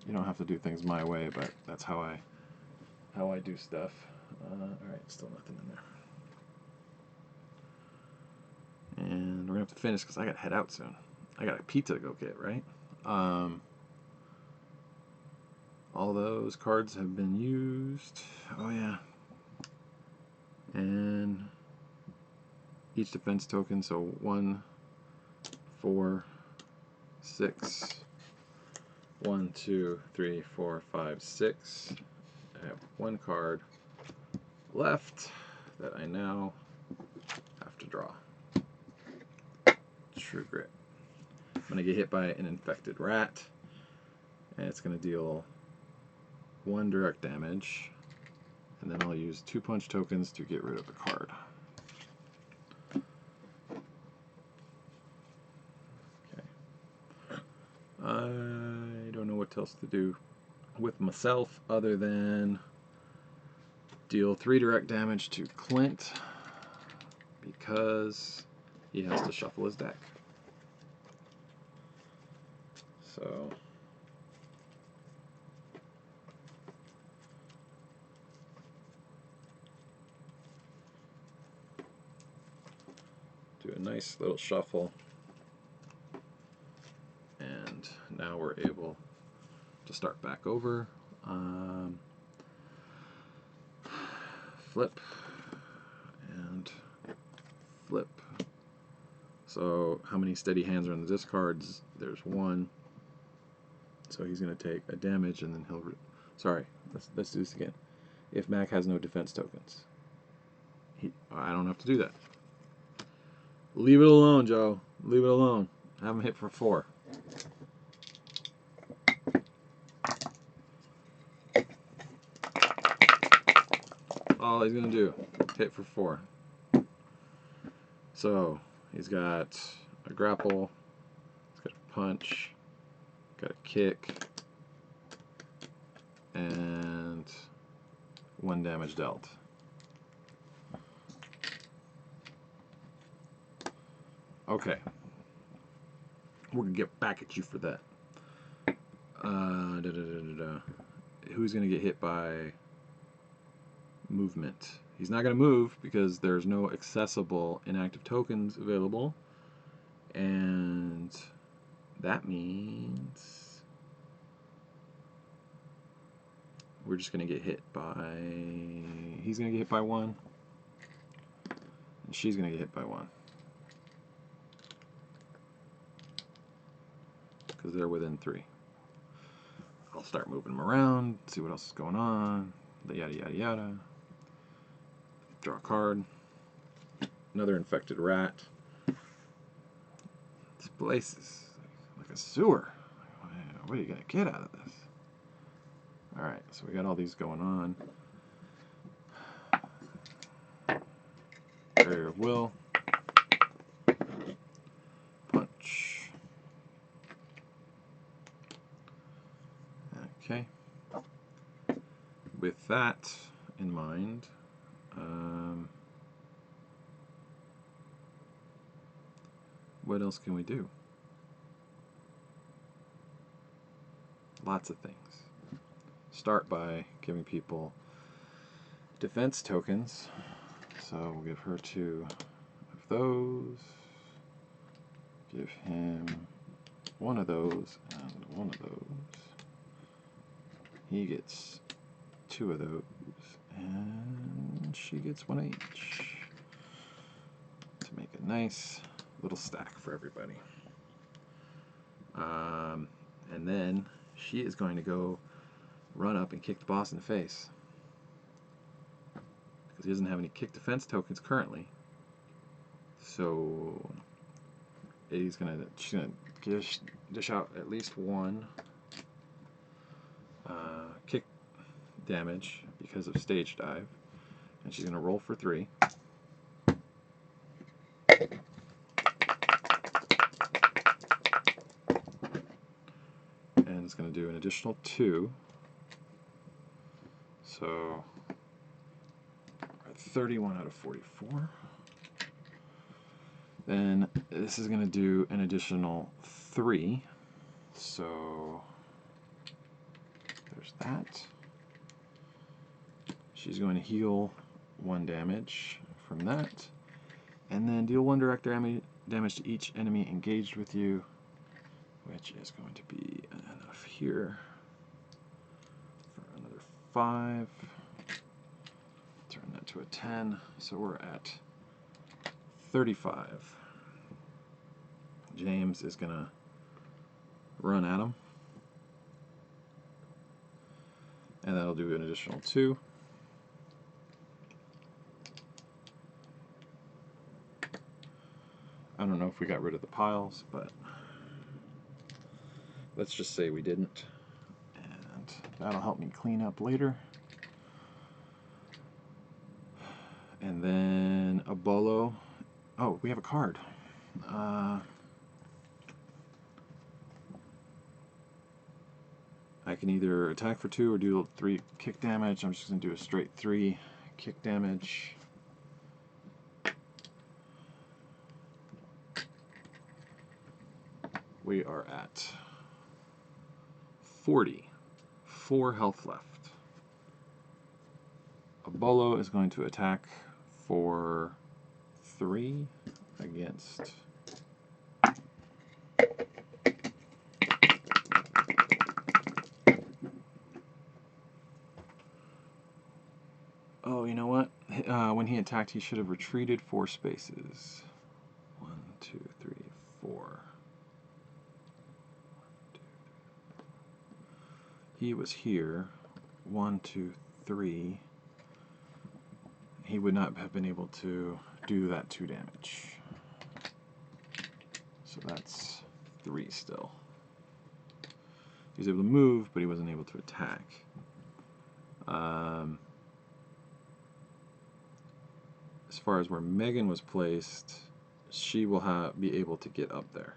You don't have to do things my way, but that's how I do stuff. Alright, still nothing in there. And we're going to have to finish because I got to head out soon. I got a pizza to go get, right? All those cards have been used. Oh, yeah. And each defense token, so 1, 4, 6. 1, 2, 3, 4, 5, 6. I have 1 card left that I now have to draw. True Grit. I'm going to get hit by an infected rat, and it's going to deal 1 direct damage, and then I'll use 2 punch tokens to get rid of the card. Okay. I don't know what else to do with myself other than deal 3 direct damage to Clint because he has to shuffle his deck. So do a nice little shuffle, and now we're able to start back over. Flip and flip. So how many steady hands are in the discards? There's 1. So So he's going to take a damage, and then he'll... Sorry, let's do this again. If Mac has no defense tokens, I don't have to do that. Leave it alone, Joe. Leave it alone. Have him hit for 4. All he's going to do, hit for 4. So he's got a grapple, he's got a punch, got a kick, and 1 damage dealt. Okay. We're going to get back at you for that. Who's going to get hit by movement? He's not going to move because there's no accessible inactive tokens available. And that means we're just going to get hit by... He's going to get hit by 1. And she's going to get hit by 1. Because they're within 3. I'll start moving them around, see what else is going on, yada yada yada. Draw a card. Another infected rat. This place is like a sewer. What are you going to get out of this? Alright, so we got all these going on. Barrier of Will. Punch. Okay. With that in mind, what else can we do? Lots of things. Start by giving people defense tokens. So we'll give her 2 of those. Give him 1 of those and 1 of those. He gets 2 of those, and she gets 1 each to make a nice little stack for everybody. And then she is going to go run up and kick the boss in the face because he doesn't have any kick defense tokens currently. So she's gonna dish out at least 1 kick damage because of stage dive, and she's going to roll for 3. And it's going to do an additional 2. So 31 out of 44. Then this is going to do an additional 3. So there's that. She's going to heal 1 damage from that, and then deal 1 direct damage to each enemy engaged with you, which is going to be enough here for another 5. Turn that to a 10, so we're at 35. James is going to run at him, and that'll do an additional 2. I don't know if we got rid of the piles, but let's just say we didn't, and that'll help me clean up later. And then a bolo. Oh, we have a card. I can either attack for 2 or do 3 kick damage. I'm just going to do a straight 3 kick damage. We are at 40. 4 health left. A bolo is going to attack for 3 against oh, you know what? When he attacked, he should have retreated 4 spaces. 1, 2, 3, 4. he was here, 1, 2, 3, he would not have been able to do that 2 damage. So that's 3 still. He was able to move, but he wasn't able to attack. As far as where Megan was placed, she will be able to get up there.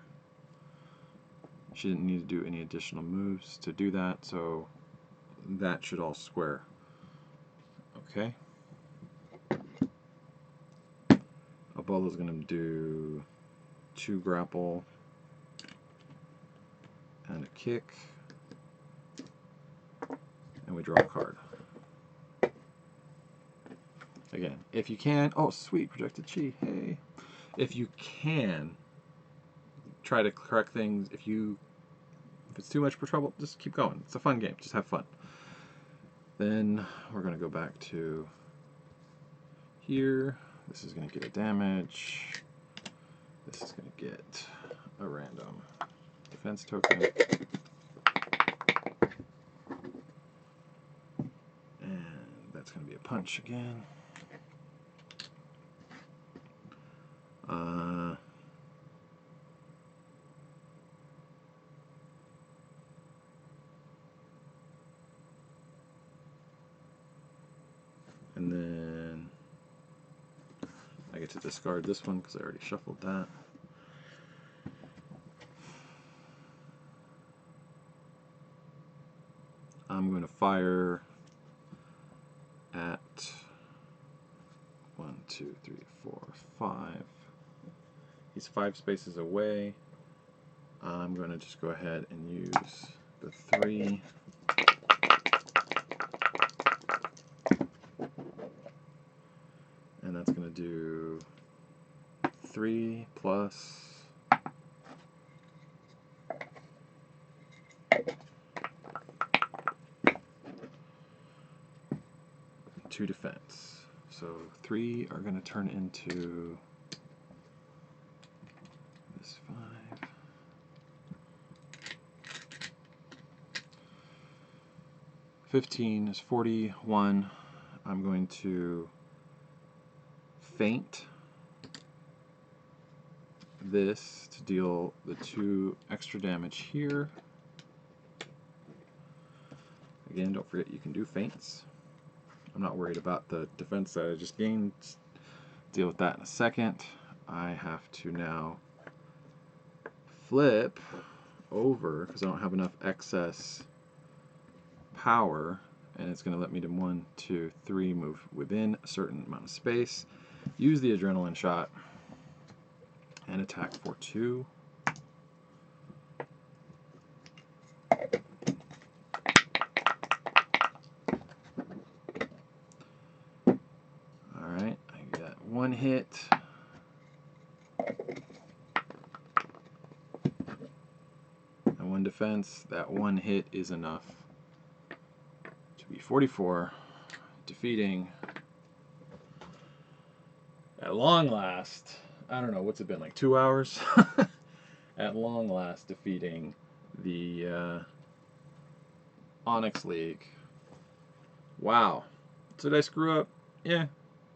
She didn't need to do any additional moves to do that, so that should all square. Okay. Apollo's going to do 2 grapple and a kick, and we draw a card. Again, if you can, oh sweet, projected chi, hey. If you can, try to correct things. If it's too much for trouble, just keep going. It's a fun game, just have fun. Then we're going to go back to here. This is going to get a damage. This is going to get a random defense token. And that's going to be a punch again. And then I get to discard this one because I already shuffled that. I'm going to fire at 1, 2, 3, 4, 5. He's 5 spaces away. I'm going to just go ahead and use the 3. And that's going to do 3 plus 2 defense. So 3 are going to turn into this 5. $15 is 41. I'm going to feint this to deal the 2 extra damage here. Again, don't forget you can do feints. I'm not worried about the defense that I just gained. Deal with that in a second. I have to now flip over because I don't have enough excess power, and it's going to let me do 1, 2, 3 move within a certain amount of space. Use the adrenaline shot and attack for 2. Alright, I got 1 hit. And 1 defense. That 1 hit is enough to be 44, defeating, at long last, I don't know, what's it been, like 2 hours? At long last, defeating the Onyx League. Wow. Did I screw up? Yeah.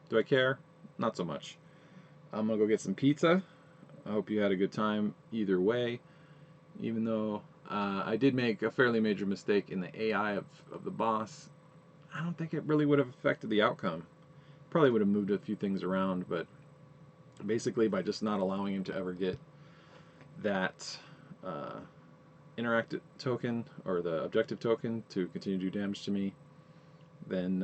Do I care? Not so much. I'm going to go get some pizza. I hope you had a good time either way. Even though I did make a fairly major mistake in the AI of the boss, I don't think it really would have affected the outcome. Probably would have moved a few things around, but basically by just not allowing him to ever get that interactive token or the objective token to continue to do damage to me, then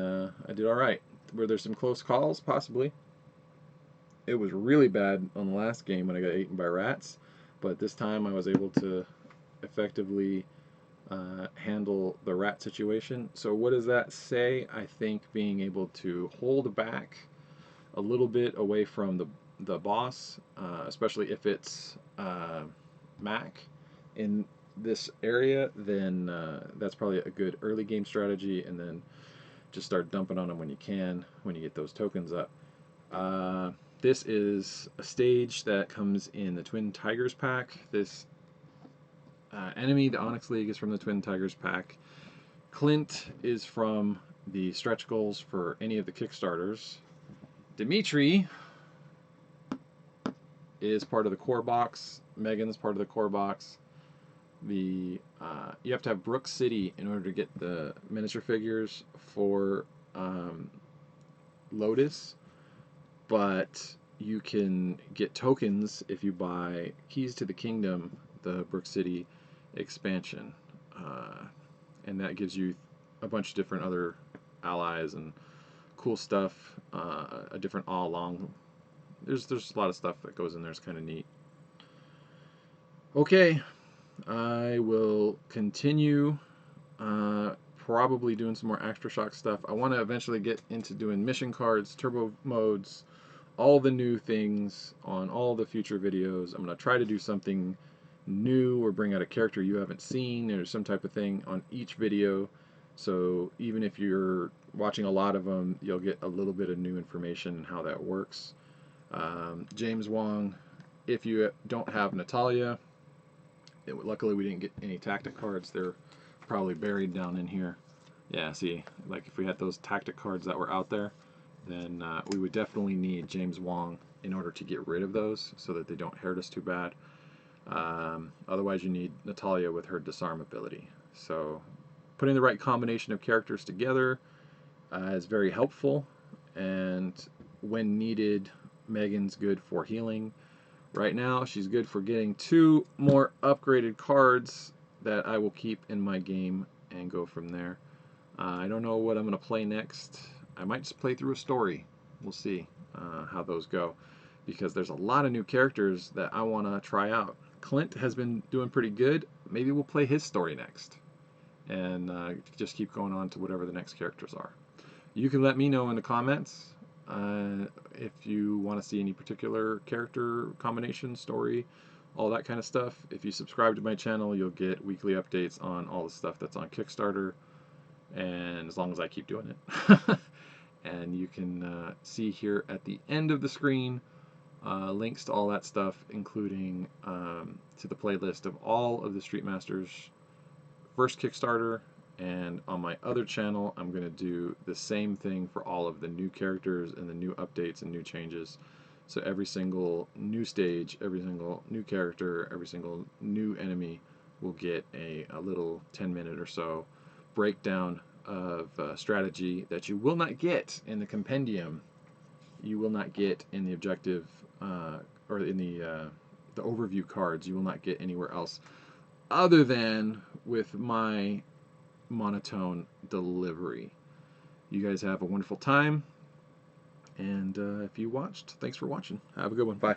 I did alright. Were there some close calls? Possibly. It was really bad on the last game when I got eaten by rats, but this time I was able to effectively handle the rat situation. So what does that say? I think being able to hold back a little bit away from the boss, especially if it's Mac in this area, then that's probably a good early game strategy, and then just start dumping on them when you can, when you get those tokens up. This is a stage that comes in the Twin Tigers pack. This enemy, the Onyx League, is from the Twin Tigers pack. Clint is from the stretch goals for any of the Kickstarters. Dimitri is part of the core box. Megan's part of the core box. You have to have Brook City in order to get the miniature figures for Lotus, but you can get tokens if you buy Keys to the Kingdom, the Brook City expansion, and that gives you a bunch of different other allies and cool stuff. A different all along. There's a lot of stuff that goes in there. It's kind of neat. Okay, I will continue. Probably doing some more Aftershock stuff. I want to eventually get into doing mission cards, turbo modes, all the new things on all the future videos. I'm going to try to do something new or bring out a character you haven't seen or some type of thing on each video. So even if you're watching a lot of them, you'll get a little bit of new information and how that works. James Wong, if you don't have Natalia, luckily we didn't get any tactic cards. They're probably buried down in here. Yeah, see, like if we had those tactic cards that were out there, then we would definitely need James Wong in order to get rid of those so that they don't hurt us too bad. Otherwise you need Natalia with her disarm ability. So putting the right combination of characters together is very helpful, and when needed, Megan's good for healing. Right now she's good for getting 2 more upgraded cards that I will keep in my game and go from there. I don't know what I'm going to play next. I might just play through a story. We'll see how those go, because there's a lot of new characters that I want to try out. Clint has been doing pretty good. Maybe we'll play his story next and just keep going on to whatever the next characters are. You can let me know in the comments if you want to see any particular character combination, story, all that kind of stuff. If you subscribe to my channel, you'll get weekly updates on all the stuff that's on Kickstarter, and as long as I keep doing it. And you can see here at the end of the screen links to all that stuff, including to the playlist of all of the Street Masters first Kickstarter. And on my other channel, I'm going to do the same thing for all of the new characters and the new updates and new changes. So every single new stage, every single new character, every single new enemy will get a little 10-minute or so breakdown of strategy that you will not get in the compendium. You will not get in the objective or in the overview cards. You will not get anywhere else other than with my monotone delivery. You guys have a wonderful time, and if you watched, thanks for watching. Have a good one. Bye.